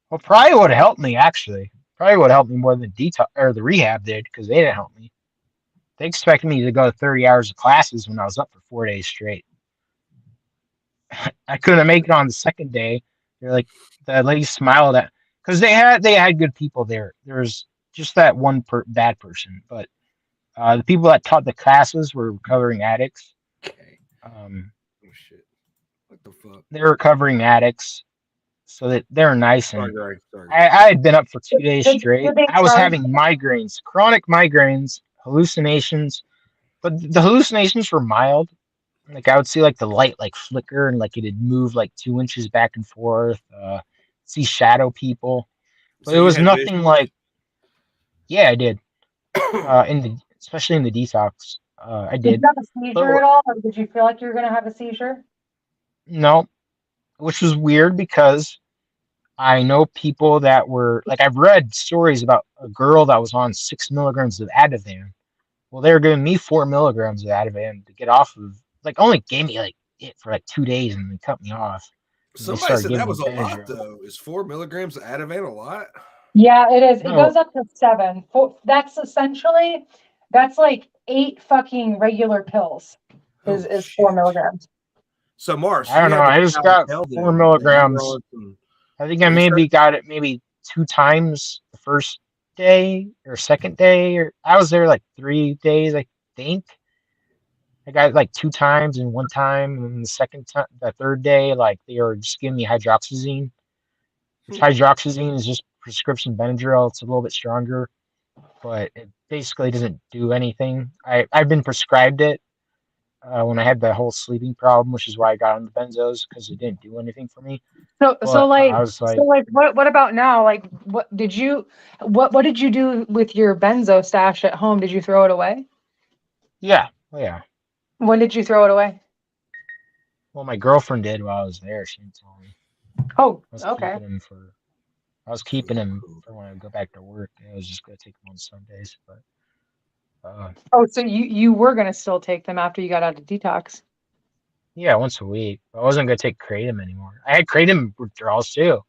Well, probably would have helped me actually. Probably would have helped me more than detox or the rehab did because they didn't help me. They expected me to go 30 hours of classes when I was up for 4 days straight. I couldn't make it on the second day. They're like the lady smiled at because they had good people there. There was just that one bad person, but the people that taught the classes were recovering addicts. Okay. Oh shit! What the fuck? They're recovering addicts, so that they're nice. And Sorry. I had been up for 2 days Did straight. they I was charge having migraines, chronic migraines, hallucinations, but the hallucinations were mild. Like I would see like the light like flicker and like it'd move like 2 inches back and forth. See shadow people, but So it you was had nothing vision? like. Yeah, I did. Especially in the detox, I Did did. you have a seizure at all, or did you feel like you were gonna have a seizure? No, which was weird because I know people that were like I've read stories about a girl that was on 6 milligrams of Ativan. Well, they were giving me 4 milligrams of Ativan to get off of. Like, only gave me like it for like 2 days and then cut me off. And they Somebody started said giving that me was a lot Benadryl. though. Is 4 milligrams of Ativan a lot? Yeah, it is. It No, goes up to 7. That's essentially like 8 fucking regular pills. Is Oh 4 shit! milligrams. So Mars, I you don't know. had the I just got tell 4 then that you were milligrams. on some I think I research. maybe got it maybe 2 times the first day or second day, or I was there like 3 days, I think. I got it like 2 times and one time, and then the second time, the third day, like they were just giving me hydroxyzine, which hydroxyzine is just prescription Benadryl. It's a little bit stronger. but it basically doesn't do anything. I've been prescribed it when I had the whole sleeping problem, which is why I got on the benzos because it didn't do anything for me. So But like I was so like, like what about now? Like what did you do with your benzo stash at home? Did you throw it away? yeah, oh, yeah. When did you throw it away? Well, my girlfriend did while I was there. She didn't tell me. Oh, I was okay. keeping him for. I was keeping him for when I go back to work. I was just gonna take him on Sundays, but Oh, so you were gonna still take them after you got out of detox. yeah, once a week. I wasn't gonna take kratom anymore. I had kratom withdrawals too.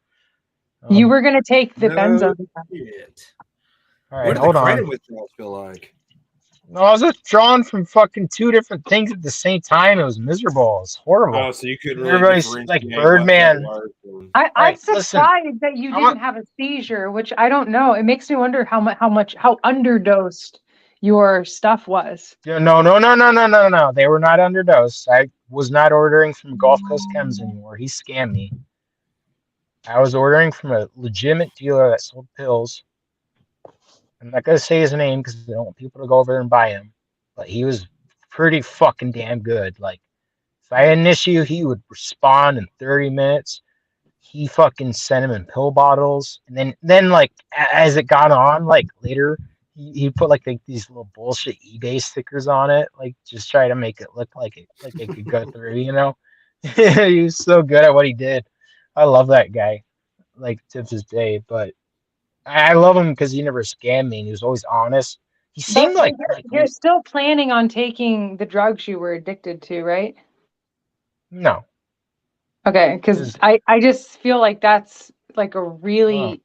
You were gonna take the No benzo. shit. All What right, do the hold on. kratom withdrawals feel like? No, I was withdrawn from fucking two different things at the same time. It was miserable. It was horrible. Oh, so you couldn't really Everybody's like differentiate what felt Birdman. worse. And... I'm Right, listen. surprised that you I didn't want. have a seizure, which I don't know. It makes me wonder how underdosed your stuff was. No. They were not underdosed. I was not ordering from Gulf Coast Chems anymore. He scammed me. I was ordering from a legitimate dealer that sold pills. I'm not gonna say his name because I don't want people to go over there and buy him. But he was pretty fucking damn good. Like if I had an issue, he would respond in 30 minutes. He fucking sent him in pill bottles, and then like as it got on, like later, he put like these little bullshit eBay stickers on it, like just try to make it look like it could go through, you know. He was so good at what he did. I love that guy, like to this day. But I love him because he never scammed me. And he was always honest. He But seemed like you're still planning on taking the drugs you were addicted to, right? no, Okay, because because I just feel like that's like a well, really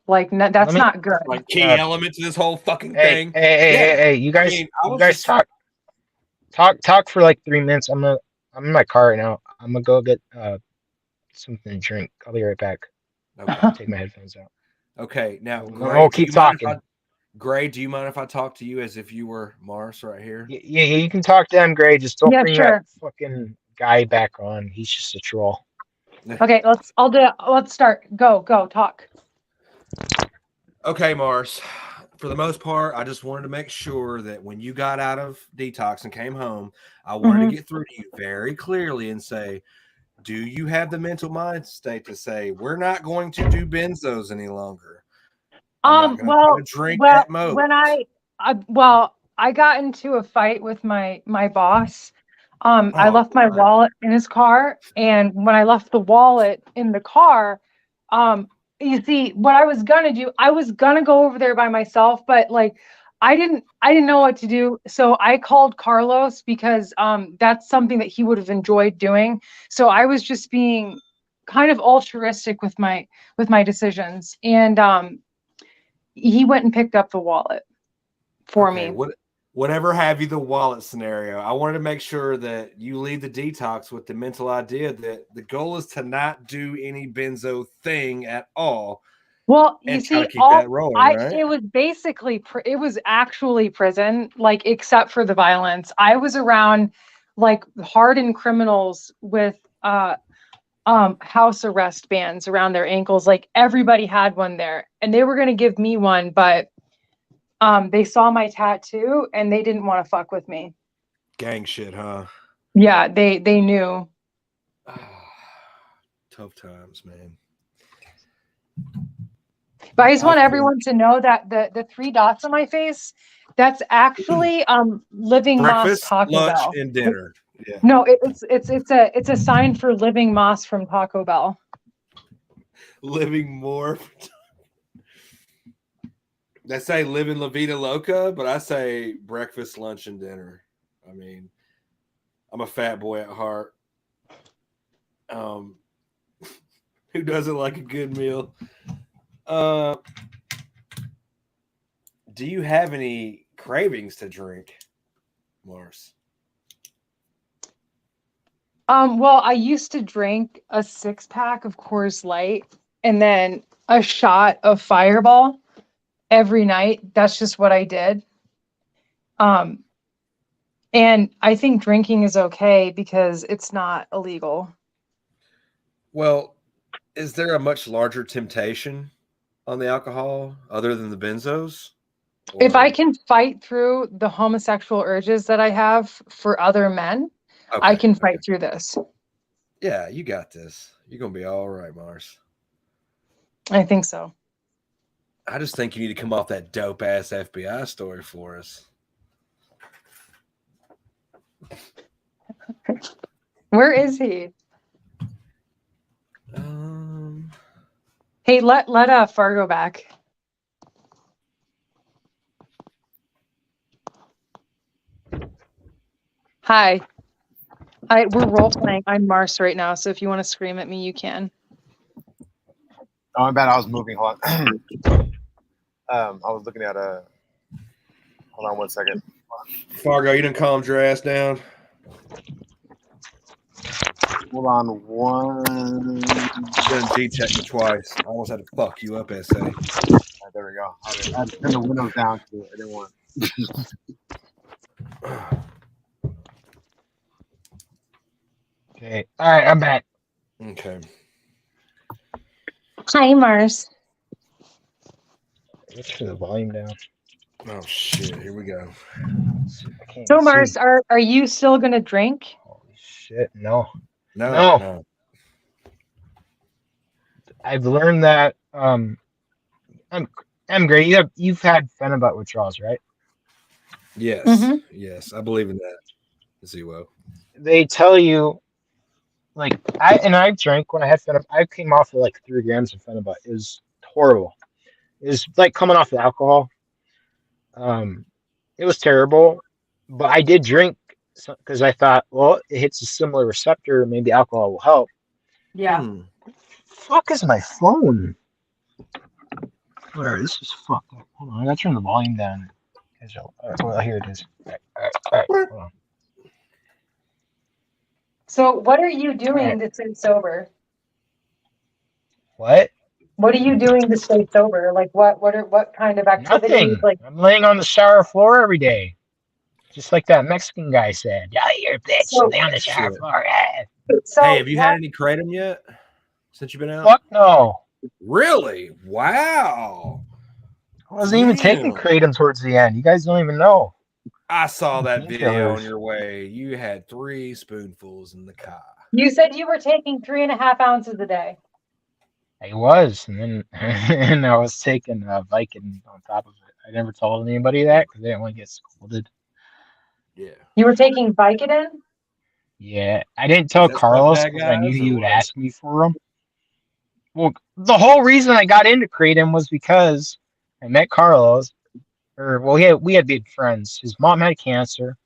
let that's me. not good. like key element to this whole fucking Hey, thing. hey! I mean, I You was guys just talk for like 3 minutes. I'm in my car right now. I'm gonna go get something to drink. I'll be right back. okay. Take my headphones out. Okay, now No, Gray, do keep you mind if talking. Gray, do you mind if I talk to you as if you were Mars right here? Yeah, you can talk to him, Gray. Just don't Yeah, bring that sure. fucking guy back on. He's just a troll. Okay, let's start. Go, talk. Okay, Mars. For the most part, I just wanted to make sure that when you got out of detox and came home, I wanted Mhm. to get through to you very clearly and say, do you have the mental mind state to say we're not going to do benzos any longer? I'm not going to try to drink at most. When I got into a fight with my boss. I Oh, left my God. wallet in his car, and when I left the wallet in the car, you see, what I was gonna do, I was gonna go over there by myself, but like I didn't know what to do, so I called Carlos because that's something that he would have enjoyed doing. So I was just being kind of altruistic with my decisions, and he went and picked up the wallet for Okay, me. whatever have you the wallet scenario. I wanted to make sure that you leave the detox with the mental idea that the goal is to not do any benzo thing at all. Well, you And try see, to keep that rolling, right? it was basically it was actually prison, like except for the violence. I was around like hardened criminals with house arrest bands around their ankles. Like everybody had one there, and they were gonna give me one, but they saw my tattoo and they didn't want to fuck with me. Gang shit, huh? Yeah, they knew. Tough times, man. But I just want think everyone to know that the three dots on my face, that's actually living moss breakfast, Taco lunch, Bell. and dinner. Yeah. No, it's a sign for living moss from Taco Bell. Living more. They say living La Vida Loca, but I say breakfast, lunch, and dinner. I mean, I'm a fat boy at heart. Who doesn't like a good meal? Do you have any cravings to drink, Mars? Well, I used to drink a 6-pack of Coors Light and then a shot of Fireball every night. That's just what I did. And I think drinking is okay because it's not illegal. Well, is there a much larger temptation on the alcohol other than the benzos? If I Or can fight through the homosexual urges that I have for other men, I okay, can okay. fight through this. Yeah, you got this. You're gonna be all right, Mars. I think so. I just think you need to come off that dope ass FBI story for us. Where is he? Um, Hey, let Fargo back. Hi. We're role playing. I'm Mars right now, so if you want to scream at me, you can. Oh, my bad. I was moving. Hold on. I was looking at a. Hold on 1 second. Fargo, you done calmed your ass down. Hold on one. Done G-checked me twice. I almost had to fuck you up, SA. There we go. I had to turn the windows down because I didn't want. Okay. All right, I'm back. Okay. Hi, Mars. Let's turn the volume down. Oh shit! Here we go. I can't So, even Mars, see. are you still gonna drink? Holy shit! No. No. I've learned that. I'm great. You've had Phenibut withdrawals, right? Yes. Mhm. Yes. I believe in that. Zero. They tell you, like, I drank when I had Phenibut. I came off of like 3 grams of Phenibut. It was horrible. It was like coming off of alcohol. It was terrible, but I did drink because I thought, well, it hits a similar receptor. Maybe alcohol will help. Yeah. Fuck is my phone? Where this is fucked up. Hold on, I gotta turn the volume down. Well, here it is. All right, hold on. So, what are you doing to stay sober? What? What are you doing to stay sober? Like, what kind of activities? Nothing. Like, I'm laying on the shower floor every day, just like that Mexican guy said. Yeah, you're a bitch. so, Lay on the shower Shit. floor. so Hey, have you what? had any kratom yet since you've been out? Fuck no. Really? Wow. I wasn't even taking Damn. kratom towards the end. You guys don't even know. I saw that video on Painkillers. your way. You had 3 spoonfuls in the car. You said you were taking 3.5 ounces a day. I was, and then and I was taking Vicodin on top of it. I never told anybody that because I didn't want to get scolded. Yeah. You were taking Vicodin? Yeah, I didn't Is tell that stuff Carlos bad because I knew guys or he would what? ask me for them. Well, the whole reason I got into kratom was because I met Carlos, or well, we had big friends. His mom had cancer.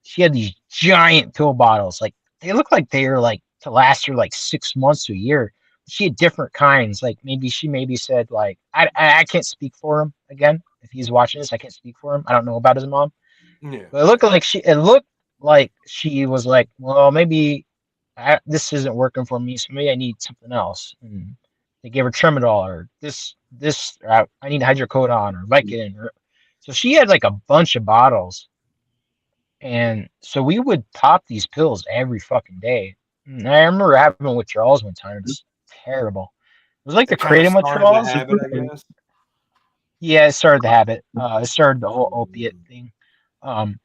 She had these giant pill bottles, like they look like they were like to last her like 6 months to a year. She had different kinds. Like maybe said like I can't speak for him again. If he's watching this, I can't speak for him. I don't know about his mom. Yeah. But it looked like she was like, well, maybe this isn't working for me, so maybe I need something else. And they gave her Tramadol or I need hydrocodone or Vicodin. So she had like a bunch of bottles, and so we would pop these pills every fucking day. And I remember having withdrawals one time. It was terrible. It was like the It kind of kratom started the withdrawals. habit, I guess. Yeah, it started the habit. It started the whole opiate thing. Um,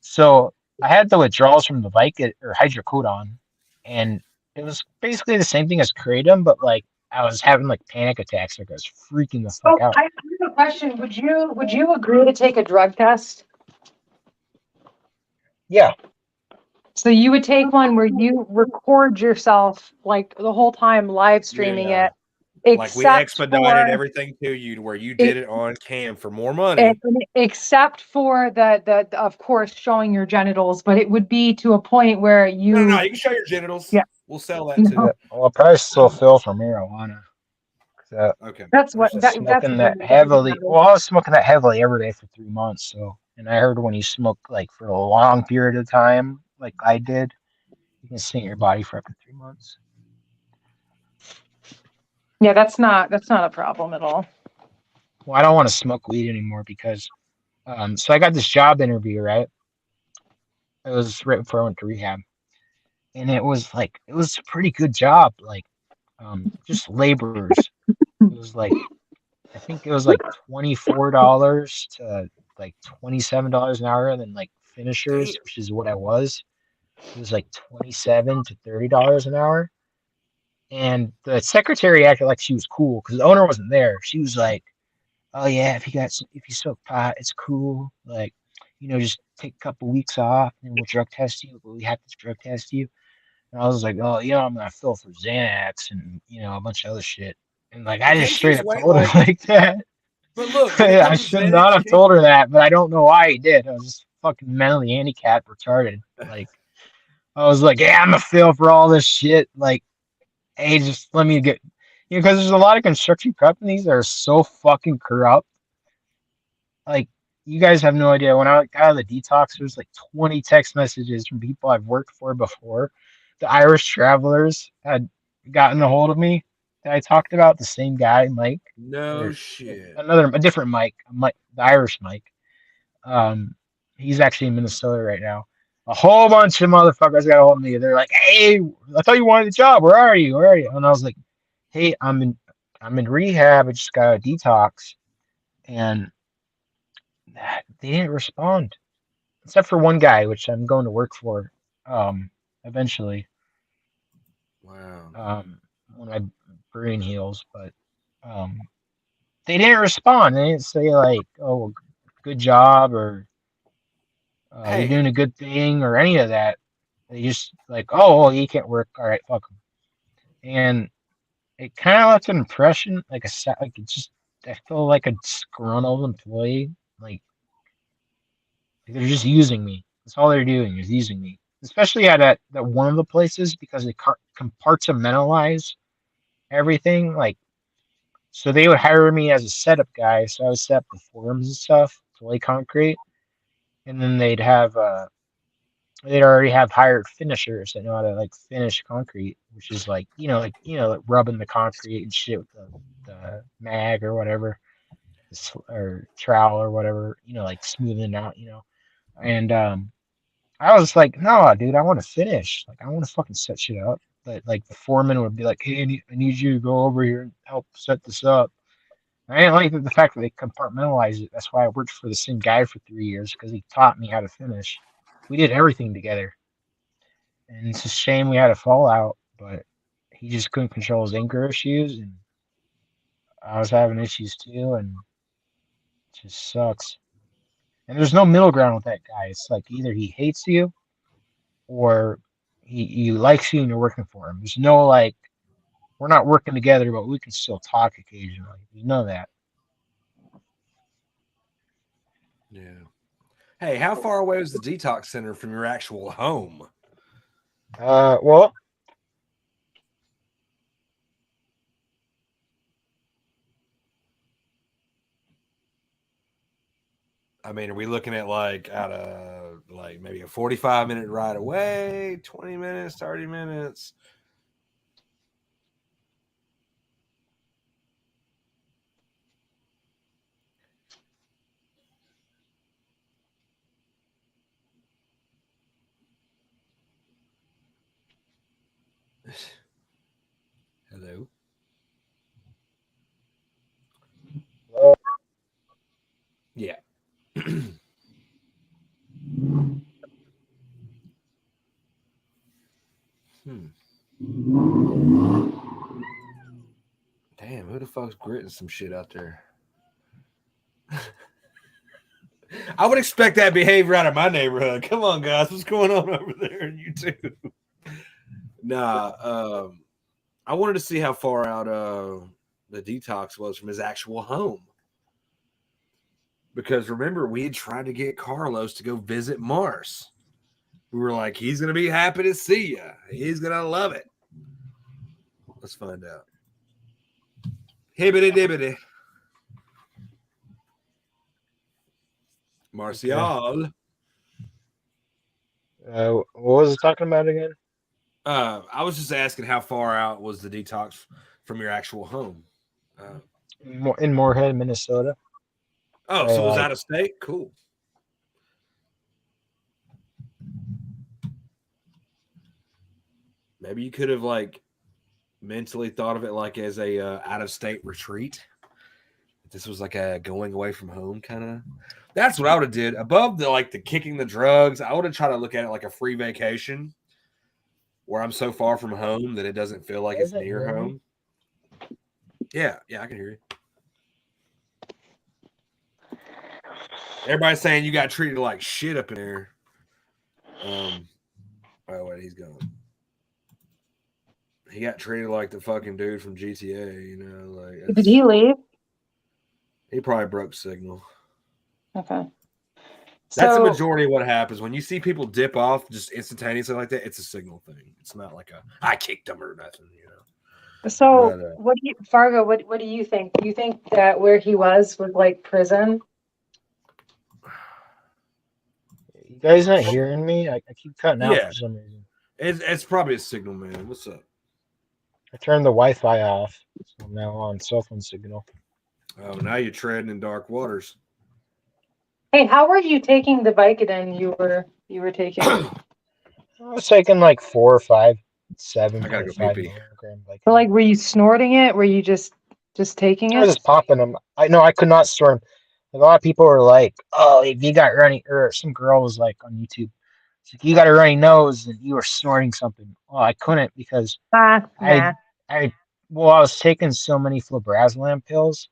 so I had the withdrawals from the Vicodin or hydrocodone, and it was basically the same thing as kratom, but like I was having like panic attacks, like I was freaking the fuck So, out. I have a question. Would you agree to take a drug test? Yeah, So you would take one where you record yourself like the whole time live streaming Yeah. it, Like we except expedited for everything to you to where you it, did it on cam for more money. except for the of course showing your genitals, but it would be to a point where No, you you can show your genitals. yeah We'll sell that no, too. well, I probably still feel for marijuana. 'Cause, Okay. that's what Understood. that's smoking what that heavily. Well, I was smoking that heavily every day for 3 months. So, and I heard when you smoke like for a long period of time, like I did, you can stay in your body for up to 3 months. yeah, that's not a problem at all. Well, I don't want to smoke weed anymore because, so I got this job interview, right? It was right before I went to rehab, and it was a pretty good job, like, just laborers. It was like I think it was like $24 to like $27 an hour, and then like Damn. finishers, which is what I was, it was like $27 to $30 an hour. And the secretary acted like she was cool because the owner wasn't there. She was like, "Oh yeah, if you smoke pot, it's cool. Like, just take a couple weeks off, and we'll drug test you. But we have to drug test you." And I was like, "Oh, I'm gonna fill for Xanax and a bunch of other shit." And like, I Well, just can't you straight just up wait? told Like, her like that. but look, when it I comes to should Xanax, not have told her that, but I don't know why he did. I was just fucking mentally handicapped, retarded. Like, I was like, "Yeah, I'm a fill for all this shit." Like, hey, just let me get, because there's a lot of construction companies that are so fucking corrupt. Like, you guys have no idea. When I got out of the detox, there's like 20 text messages from people I've worked for before. The Irish travelers had gotten a hold of me that I talked about, the same guy, Mike, no or shit. a different Mike, the Irish Mike. Um, he's actually in Minnesota right now. A whole bunch of motherfuckers got a hold of me. They're like, "Hey, I thought you wanted a job. Where are you? Where are you?" And I was like, "Hey, I'm in rehab. I just got a detox." And they didn't respond, except for one guy, which I'm going to work for, eventually, Wow. when my brain heals. But um, they didn't respond. They didn't say like, "Oh, well, good job," or "You're Hey, doing a good thing," or any of that. They just like, "Oh, well, you can't work. All right, fuck them." And it kind of left an impression, like like it just, I feel like a disgruntled employee. Like they're just using me. That's all they're doing is using me. Especially at that one of the places, because they compartmentalize everything. Like, so they would hire me as a setup guy, so I would set up the forms and stuff to lay concrete, and then they'd already have hired finishers that know how to like finish concrete, which is like like rubbing the concrete and shit with the mag or whatever, or trowel or whatever, like smoothing out, and I was like, "No, dude, I want to finish. Like, I want to fucking set shit up." But like the foreman would be like, "Hey, I need you to go over here and help set this up." I didn't like the fact that they compartmentalized it. That's why I worked for the same guy for 3 years, because he taught me how to finish. We did everything together, and it's a shame we had a fallout. But he just couldn't control his anger issues, and I was having issues too, and it just sucks. And there's no middle ground with that guy. It's like either he hates you or he likes you and you're working for him. There's no like, we're not working together, but we can still talk occasionally. You know that. yeah. Hey, how far away was the detox center from your actual home? Well, I mean, are we looking at like out of like maybe a 45-minute ride away, 20 minutes, 30 minutes? Hello? well, Yeah. Hmm. Damn, who the fuck's gritting some shit out there? I would expect that behavior out of my neighborhood. Come on, guys. What's going on over there in YouTube? Nah, I wanted to see how far out the detox was from his actual home. Because remember, we had tried to get Carlos to go visit Mars. We were like, he's going to be happy to see you. He's going to love it. Let's find out. Hibbity dibbity. Marcial. what was it talking about again? I was just asking how far out was the detox from your actual home? In Moorhead, Minnesota. So it Probably was like, out of state? Cool. Maybe you could have like mentally thought of it like as a out of state retreat. This was like a going away from home kind of. That's what I would have did. Above the like the kicking the drugs, I would have tried to look at it like a free vacation, where I'm so far from home that it doesn't feel like it's Isn't near hearing me? home. Yeah, I can hear you. Everybody's saying you got treated like shit up in there. Oh wait, he's gone. He got treated like the fucking dude from GTA, you know, like Did he leave? he probably broke signal. Okay. That's the So, majority of what happens when you see people dip off just instantaneously like that. It's a signal thing. It's not like a I kicked them or nothing, you know. so But, what do you, Fargo? What do you think? Do you think that where he was like prison? You guys not hearing me? I keep cutting out yeah, for some reason. it's probably a signal, man. What's up? I turned the Wi-Fi off, so I'm now on cell phone signal. Oh, now you're treading in dark waters. Hey, how were you taking the Vicodin you were taking? I was taking like 4 or 5, I gotta go 7.5 pee. milligram. Like, So like, were you snorting it? Were you just taking I was it? just popping them. I know I could not store them. Like, a lot of people were like, "Oh, if you got runny," or some girl was like on YouTube, she's like, "You got a runny nose and you were snorting something." Well, I couldn't because I, Nah. I, well, I was taking so many flubrazolam pills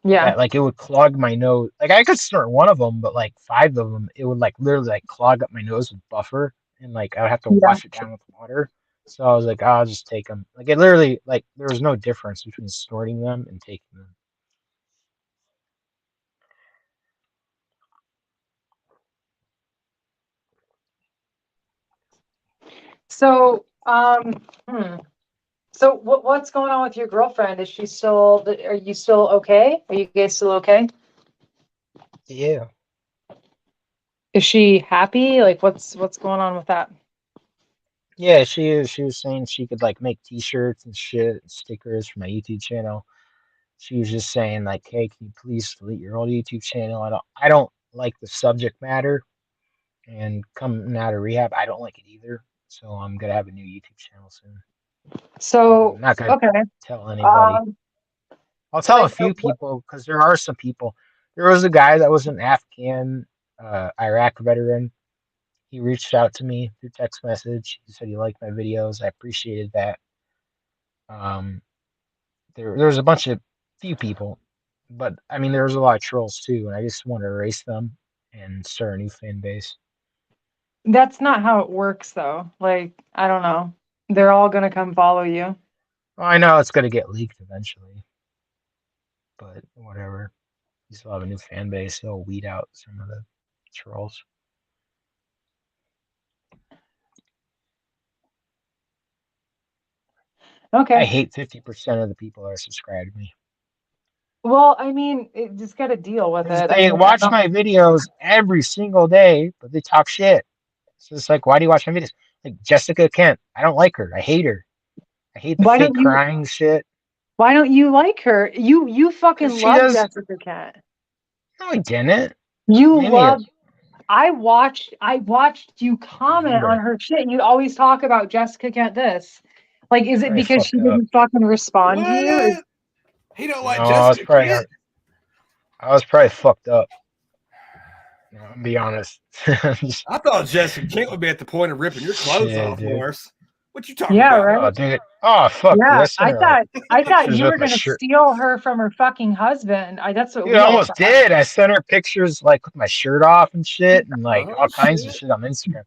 Yeah. that like it would clog my nose. Like I could snort one of them, but like 5 of them, it would like literally like clog up my nose with buffer, and like I would have to Yeah. wash it down with water. So I was like, I'll just take them. Like it literally, like there was no difference between snorting them and taking them. So, hmm. So what's going on with your girlfriend? Is she still, are you still okay? Are you guys still okay? Yeah. Is she happy? Like what's going on with that? Yeah, she is. She was saying she could like make T-shirts and shit, and stickers for my YouTube channel. She was just saying like, "Hey, can you please delete your old YouTube channel? I don't like the subject matter, and coming out of rehab, I don't like it either. So I'm gonna have a new YouTube channel soon. I'm So, not gonna okay. tell anybody. Um, I'll tell a like few people because there are some people. There was a guy that was an Afghan, Iraq veteran. He reached out to me through text message. He said he liked my videos. I appreciated that. Um, there was a bunch of few people, but I mean there was a lot of trolls too, and I just want to erase them and start a new fan base. that's not how it works though. Like, I don't know. They're all gonna come follow you. Well, I know it's gonna get leaked eventually, but whatever. You still have a new fan base. They'll weed out some of the trolls. I Okay. hate 50% of the people that are subscribed to me. Well, I mean, it just got to deal with Because it. I they mean, I watch don't, my videos every single day, but they talk shit. So it's like, why do you watch my videos? Like Jessica Kent, I don't like her. I hate her. I hate the why fake don't you crying shit. why don't you like her? You Because fucking she love does. Jessica Kent. No, I didn't. You Maybe I love I watched you comment on remember. her shit and you'd always talk about Jessica Kent this. Like, is it Probably because she fucked up. didn't fucking respond to you? What? He don't like No, I was Jessica probably Kent. I was probably fucked up. No, I'll be honest. Just, I thought Jessica Kent would be at the point of ripping your clothes shit, off, dude. Morris. What you talking Yeah, about? right? Oh, dude. Oh, fuck, dude. Yeah, I sent her like I thought pictures you with were my gonna shirt. steal her from her fucking husband. That's what Dude, I we all almost thought. did. I sent her pictures like with my shirt off and shit, and like Oh all kinds of shit! shit on Instagram.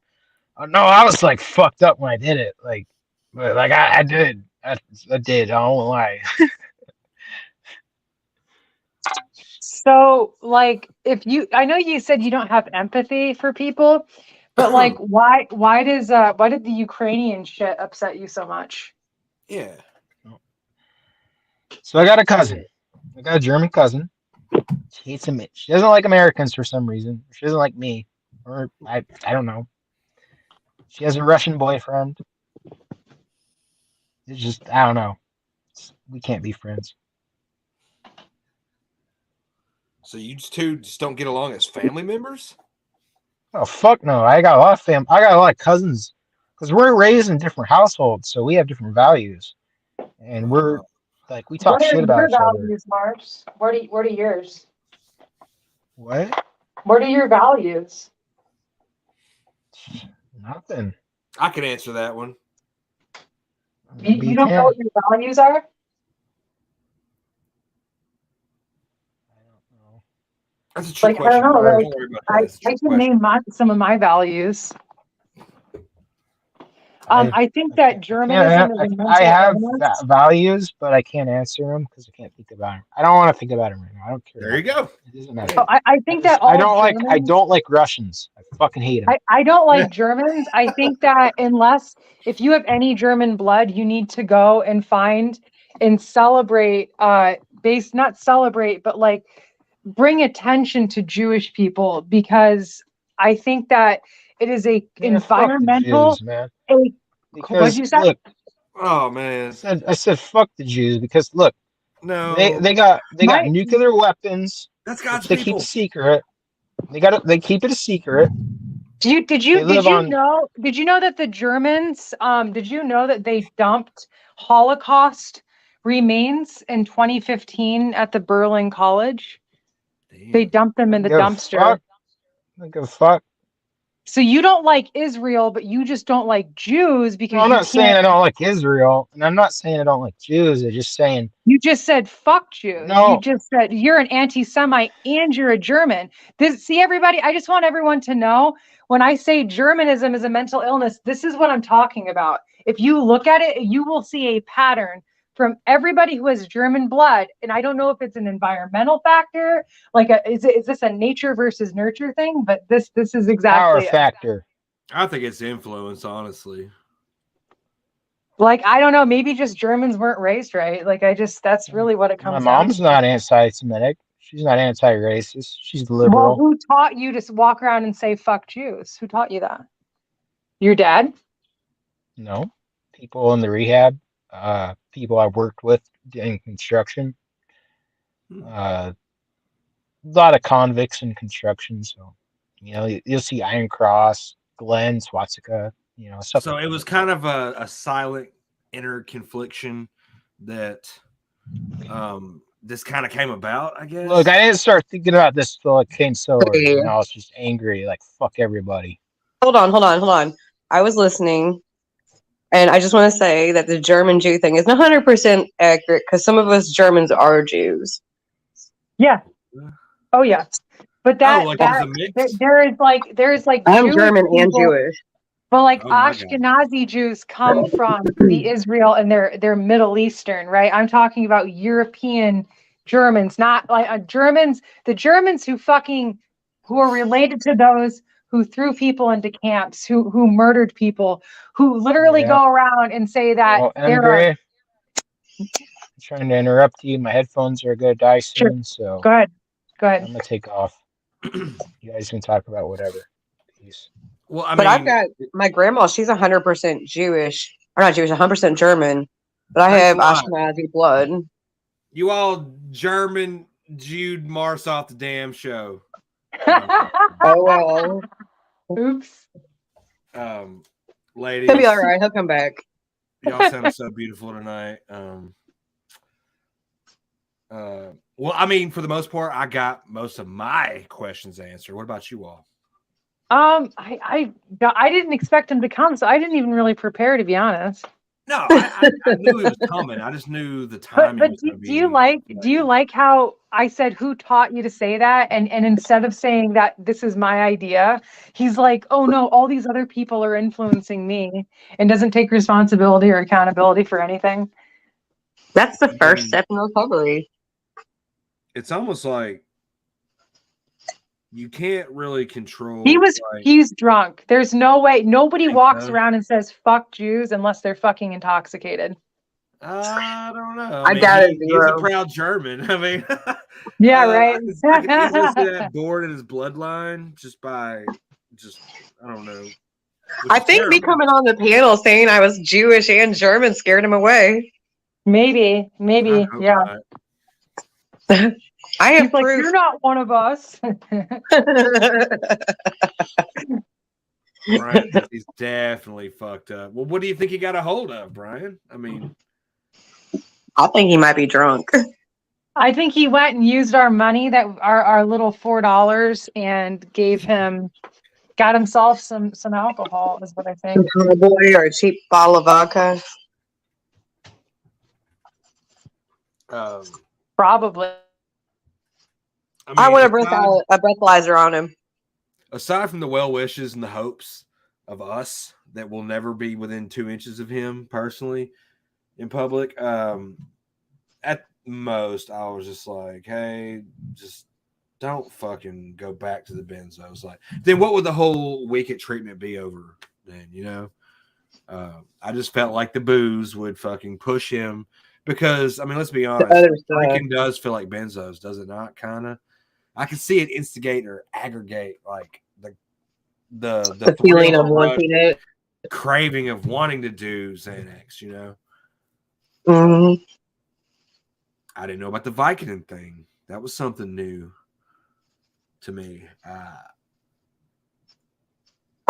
Oh, no, I was like fucked up when I did it. Like, but like I did. I did. I don't lie. So, like, if you, I know you said you don't have empathy for people, but like, why did the Ukrainian shit upset you so much? Yeah. So I got a cousin. I got a German cousin. She hates him. She doesn't like Americans for some reason. She doesn't like me, or I don't know. She has a Russian boyfriend. It's just I don't know. We can't be friends. So you two just don't get along as family members? Oh fuck no! I got a lot of I got a lot of cousins because we're raised in different households, so we have different values, and we're Uh, Like we talk What are shit about your each other. values, Marks? What are yours? What? What are your values? Nothing. I can answer that one. Maybe You you don't know can. what your values are? I don't know. That's a trick Like, I don't question. know. Brian. Like, Don't worry about that. I It's a trick can question. name some of my values. I I think I that can't. Germanism is a I mental have illness. values, but I can't answer them because I can't think about them. I don't want to think about them right now. I don't care. There you About go. them. It doesn't Hey. matter. I think that all I Germans. don't like Russians. I fucking hate them. I don't like Germans. I think that if you have any German blood, you need to go and find and celebrate, not celebrate, but like bring attention to Jewish people, because I think that it is a Man, fuck the environmental, Jews, man. what'd Because you say? look, Oh man. I said fuck the Jews because look, No. they got My, nuclear weapons, That's which God's they keep a people. secret. They keep it a secret. did They live on. you know that the Germans, did you know that they dumped Holocaust remains in 2015 at the Berlin College? They Damn. dumped them in the Give a dumpster. fuck. I don't give a fuck. So you don't like Israel, but you just don't like Jews No, because I'm you not saying can't. I don't like Israel, and I'm not saying I don't like Jews. I'm just saying You just said fuck Jews. You no. just said you're an anti-Semite and you're a German. See, everybody, I just want everyone to know, when I say Germanism is a mental illness, this is what I'm talking about. If you look at it, you will see a pattern from everybody who has German blood. And I don't know if it's an environmental factor, like is this a nature versus nurture thing? But this is Power exactly it. factor. I think it's influence, honestly. Like, I don't know, maybe just Germans weren't raised right. Like, that's really what it My comes down mom's to. not anti-Semitic. She's not anti-racist. She's Well, liberal. who taught you to walk around and say fuck Jews? Who taught you that? Your dad? No, people in the rehab, people I worked with in construction, a lot of convicts in construction. So, you'll see Iron Cross, Glenn, Swastika, stuff So like it that. was kind of a silent inner confliction that this kind of came about, I guess. Look, I didn't start thinking about this till it came sober. Wait, I was just angry, like fuck everybody. hold on. I was listening, and I just want to say that the German Jew thing isn't 100% accurate because some of us Germans are Jews. Yeah. Oh yeah. But like it was a mix? there is like I'm Jewish German and people, Jewish. but like Oh my God. Ashkenazi Jews come from the Israel, and they're Middle Eastern, right? I'm talking about European Germans, not like Germans, the Germans who are related to those who threw people into camps, who murdered people, who literally Yeah. go around and say that Well, there are. Andre, I'm trying to interrupt you. My headphones are gonna die Sure. soon, so Go ahead. I'm gonna take off. You guys can talk about whatever. Peace. Well, But I've got my grandma, she's 100% Jewish. Or not Jewish, 100% German. But I have Ashkenazi blood. You all German Jude Mars off the damn show. Oh well. Oops. Ladies. He'll be all right. He'll come back. Y'all sound so beautiful tonight. Well, I mean, for the most part, I got most of my questions answered. What about you all? I didn't expect him to come, so I didn't even really prepare, to be honest. No, I knew he was coming. I just knew the timing But was going to be. do you like how I said who taught you to say that, and instead of saying that this is my idea, he's like, oh no, all these other people are influencing me, and doesn't take responsibility or accountability for anything. That's the first step in recovery. It's almost like you can't really control. He's drunk. There's no way. Nobody walks around and says fuck Jews unless they're fucking intoxicated. I don't know. I doubt it. He's a proud German. I mean, yeah, right. I can easily see that born in his bloodline I don't know. I think me coming on the panel saying I was Jewish and German scared him away. Maybe, yeah. I have He's like, proof. you're not one of us. Brian, he's definitely fucked up. Well, what do you think he got a hold of, Brian? I mean, I think he might be drunk. I think he went and used our money, that our little $4, and got himself some alcohol, is what I Some think. tall boy or a cheap bottle of vodka. Probably. I want a aside, breathalyzer on him. aside from the well wishes and the hopes of us that will never be within 2 inches of him personally in public, at most I was just like, hey, just don't fucking go back to the benzos. Like, then what would the whole week at treatment be over then, you know? I just felt like the booze would fucking push him because, I mean, let's be The honest, other stuff. drinking does feel like benzos, does it not? Kind of. I can see it instigate or aggregate like the feeling of rush, wanting it. craving of wanting to do Xanax, you know? Mm-hmm. I didn't know about the Vicodin thing. That was something new to me. I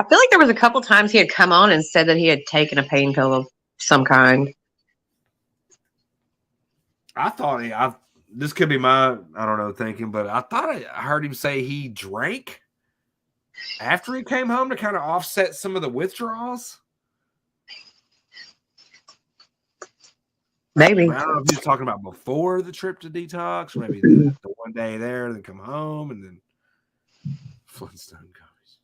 feel like there was a couple times he had come on and said that he had taken a pain pill of some kind. I thought this could be my, I don't know, thinking, but I thought I heard him say he drank after he came home to kind of offset some of the withdrawals. Maybe. I don't know if he was talking about before the trip to Detox, or maybe the one day there, then come home, and then Flintstone gummies.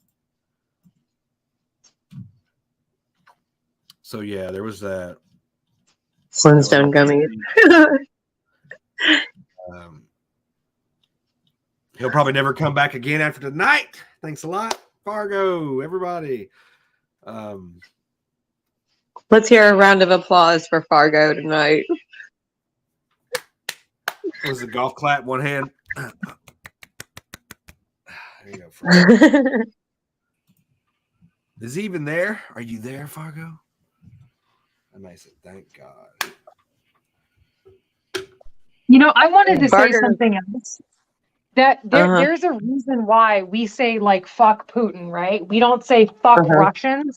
So yeah, there was that. Flintstone gummies. He'll probably never come back again after tonight. Thanks a lot, Fargo, everybody. Let's hear a round of applause for Fargo tonight. Was a golf clap, one hand. There you go, Fargo. Is he even there? Are you there, Fargo? Amazing. Thank God. You know, I wanted to say something else. That there's a reason why we say like fuck Putin, right? We don't say fuck Russians.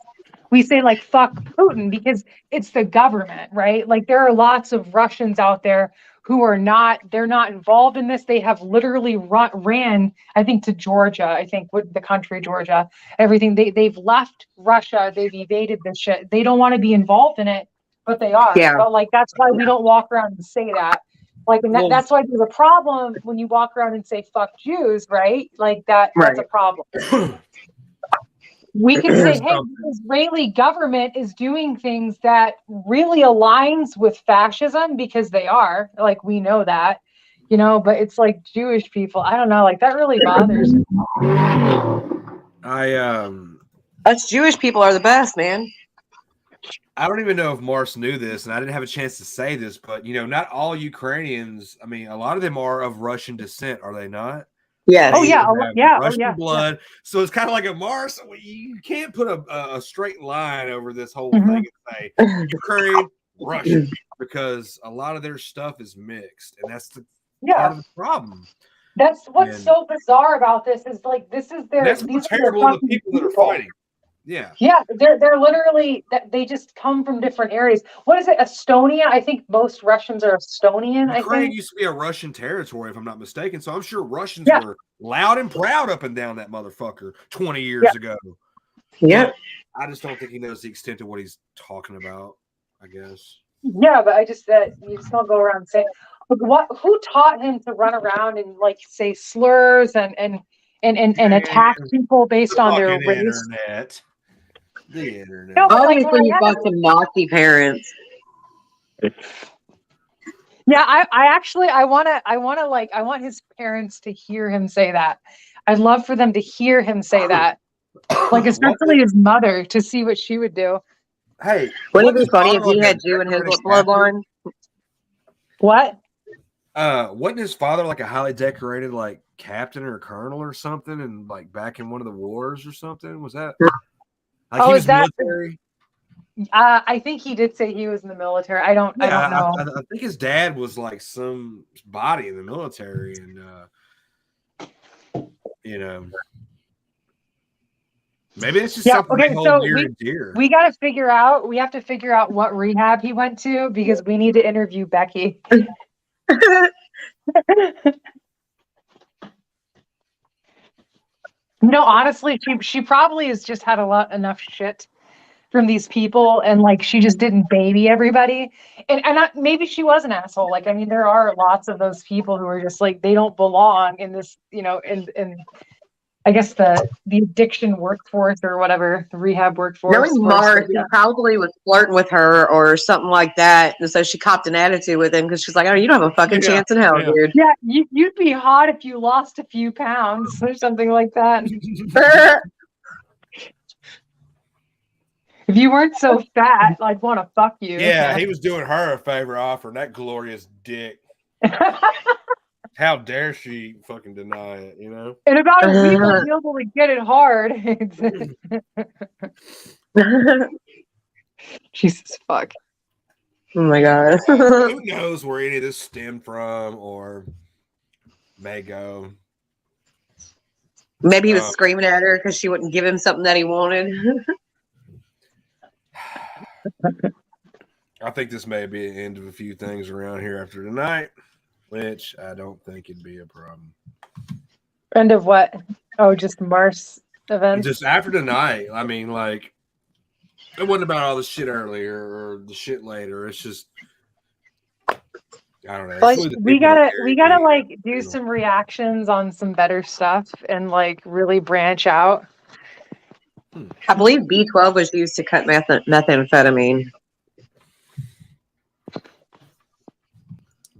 We say like fuck Putin because it's the government, right? Like there are lots of Russians out there who are they're not involved in this. They have literally ran, I think, to Georgia, I think, with the country Georgia, everything. They've left Russia. They've evaded this shit. They don't want to be involved in it, but they are. Yeah. But like that's why we don't walk around and say that. Like, and that's why there's a problem when you walk around and say fuck Jews, right? Like that's a problem. We can say, hey, the Israeli government is doing things that really aligns with fascism because they are. Like, we know that, you know, but it's like Jewish people. I don't know. Like, that really bothers me. Us Jewish people are the best, man. I don't even know if Marc knew this, and I didn't have a chance to say this, but, you know, not all Ukrainians, I mean, a lot of them are of Russian descent, are they not? Yeah. Oh yeah, Russian blood. Yeah. So it's kind of like a Mars. You can't put a straight line over this whole thing and say Ukraine, Russia, because a lot of their stuff is mixed, and that's the part of the problem. That's what's so bizarre about this is like this is their. That's what's terrible of the people that are fighting. Yeah. Yeah, they're literally they just come from different areas. What is it? Estonia? I think most Russians are Estonian. Ukraine used to be a Russian territory, if I'm not mistaken. So I'm sure Russians were loud and proud up and down that motherfucker 20 years ago. Yeah. I just don't think he knows the extent of what he's talking about, I guess. Yeah, but I just you just don't go around and say who taught him to run around and like say slurs and attack people based on their race. The internet. No, obviously, he's got some Nazi parents. Yeah, I want his parents to hear him say that. I'd love for them to hear him say that, like especially his mother, to see what she would do. Hey, wouldn't it be funny if he had Jew in his bloodline? What? Wasn't his father like a highly decorated like captain or colonel or something, and like back in one of the wars or something? Was that? Like he was military. I think he did say he was in the military. I don't know. I think his dad was like some body in the military, and you know. Maybe it's just Yeah. something Okay. they hold So near and dear. we have to figure out what rehab he went to because we need to interview Becky. No, honestly, she probably has just had enough shit from these people, and like she just didn't baby everybody. And maybe she was an asshole. Like, I mean, there are lots of those people who are just like they don't belong in this, in I guess the addiction workforce or whatever, the rehab workforce. Knowing But Mark, he yeah. probably was flirting with her or something like that. And so she copped an attitude with him because she's like, oh, you don't have a fucking Yeah, chance in hell, yeah. dude. Yeah, you'd be hot if you lost a few pounds or something like that. If you weren't so fat, I'd want to fuck you. Yeah, he was doing her a favor offering that glorious dick. How dare she fucking deny it, you know? In about a week, I'll be able to get it hard. Jesus fuck. Oh my god. Who knows where any of this stemmed from or may go? Maybe he was screaming at her because she wouldn't give him something that he wanted. I think this may be the end of a few things around here after tonight, which I don't think it'd be a problem. End of what? Oh, just Mars events? Just after tonight, I mean, like, it wasn't about all the shit earlier or the shit later. It's just, I don't know. Like, Really we gotta like do some reactions on some better stuff and like really branch out. I believe B12 was used to cut methamphetamine.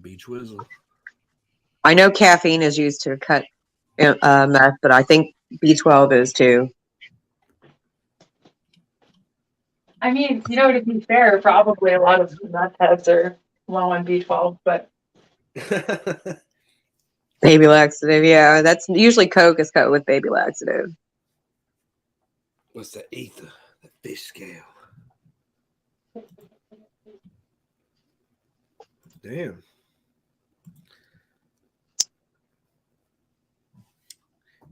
Beach Whizzle. I know caffeine is used to cut meth, but I think B12 is too. I mean, to be fair, probably a lot of meth heads are low on B12, but Baby laxative, yeah. That's usually Coke is cut with baby laxative. What's the ether? The fish scale. Damn.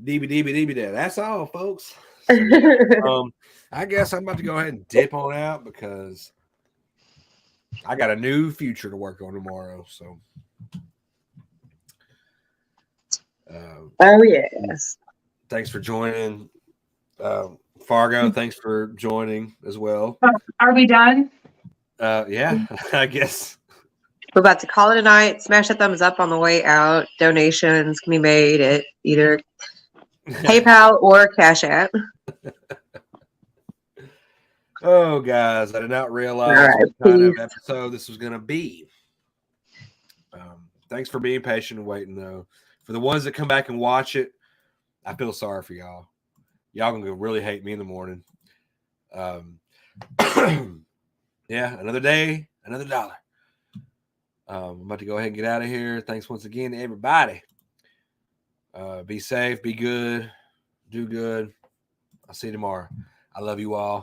DB there. That's all, folks. So, yeah, I guess I'm about to go ahead and dip on out because I got a new future to work on tomorrow. So, oh yes. Thanks for joining, Fargo. Thanks for joining as well. Are we done? Yeah, I guess. We're about to call it a night. Smash that thumbs up on the way out. Donations can be made at either PayPal or Cash App. Oh, guys, I did not realize what kind of episode this was going to be. Thanks for being patient and waiting, though. For the ones that come back and watch it, I feel sorry for y'all. Y'all going to really hate me in the morning. Yeah, another day, another dollar. I'm about to go ahead and get out of here. Thanks once again to everybody. Be safe, be good, do good. I'll see you tomorrow. I love you all.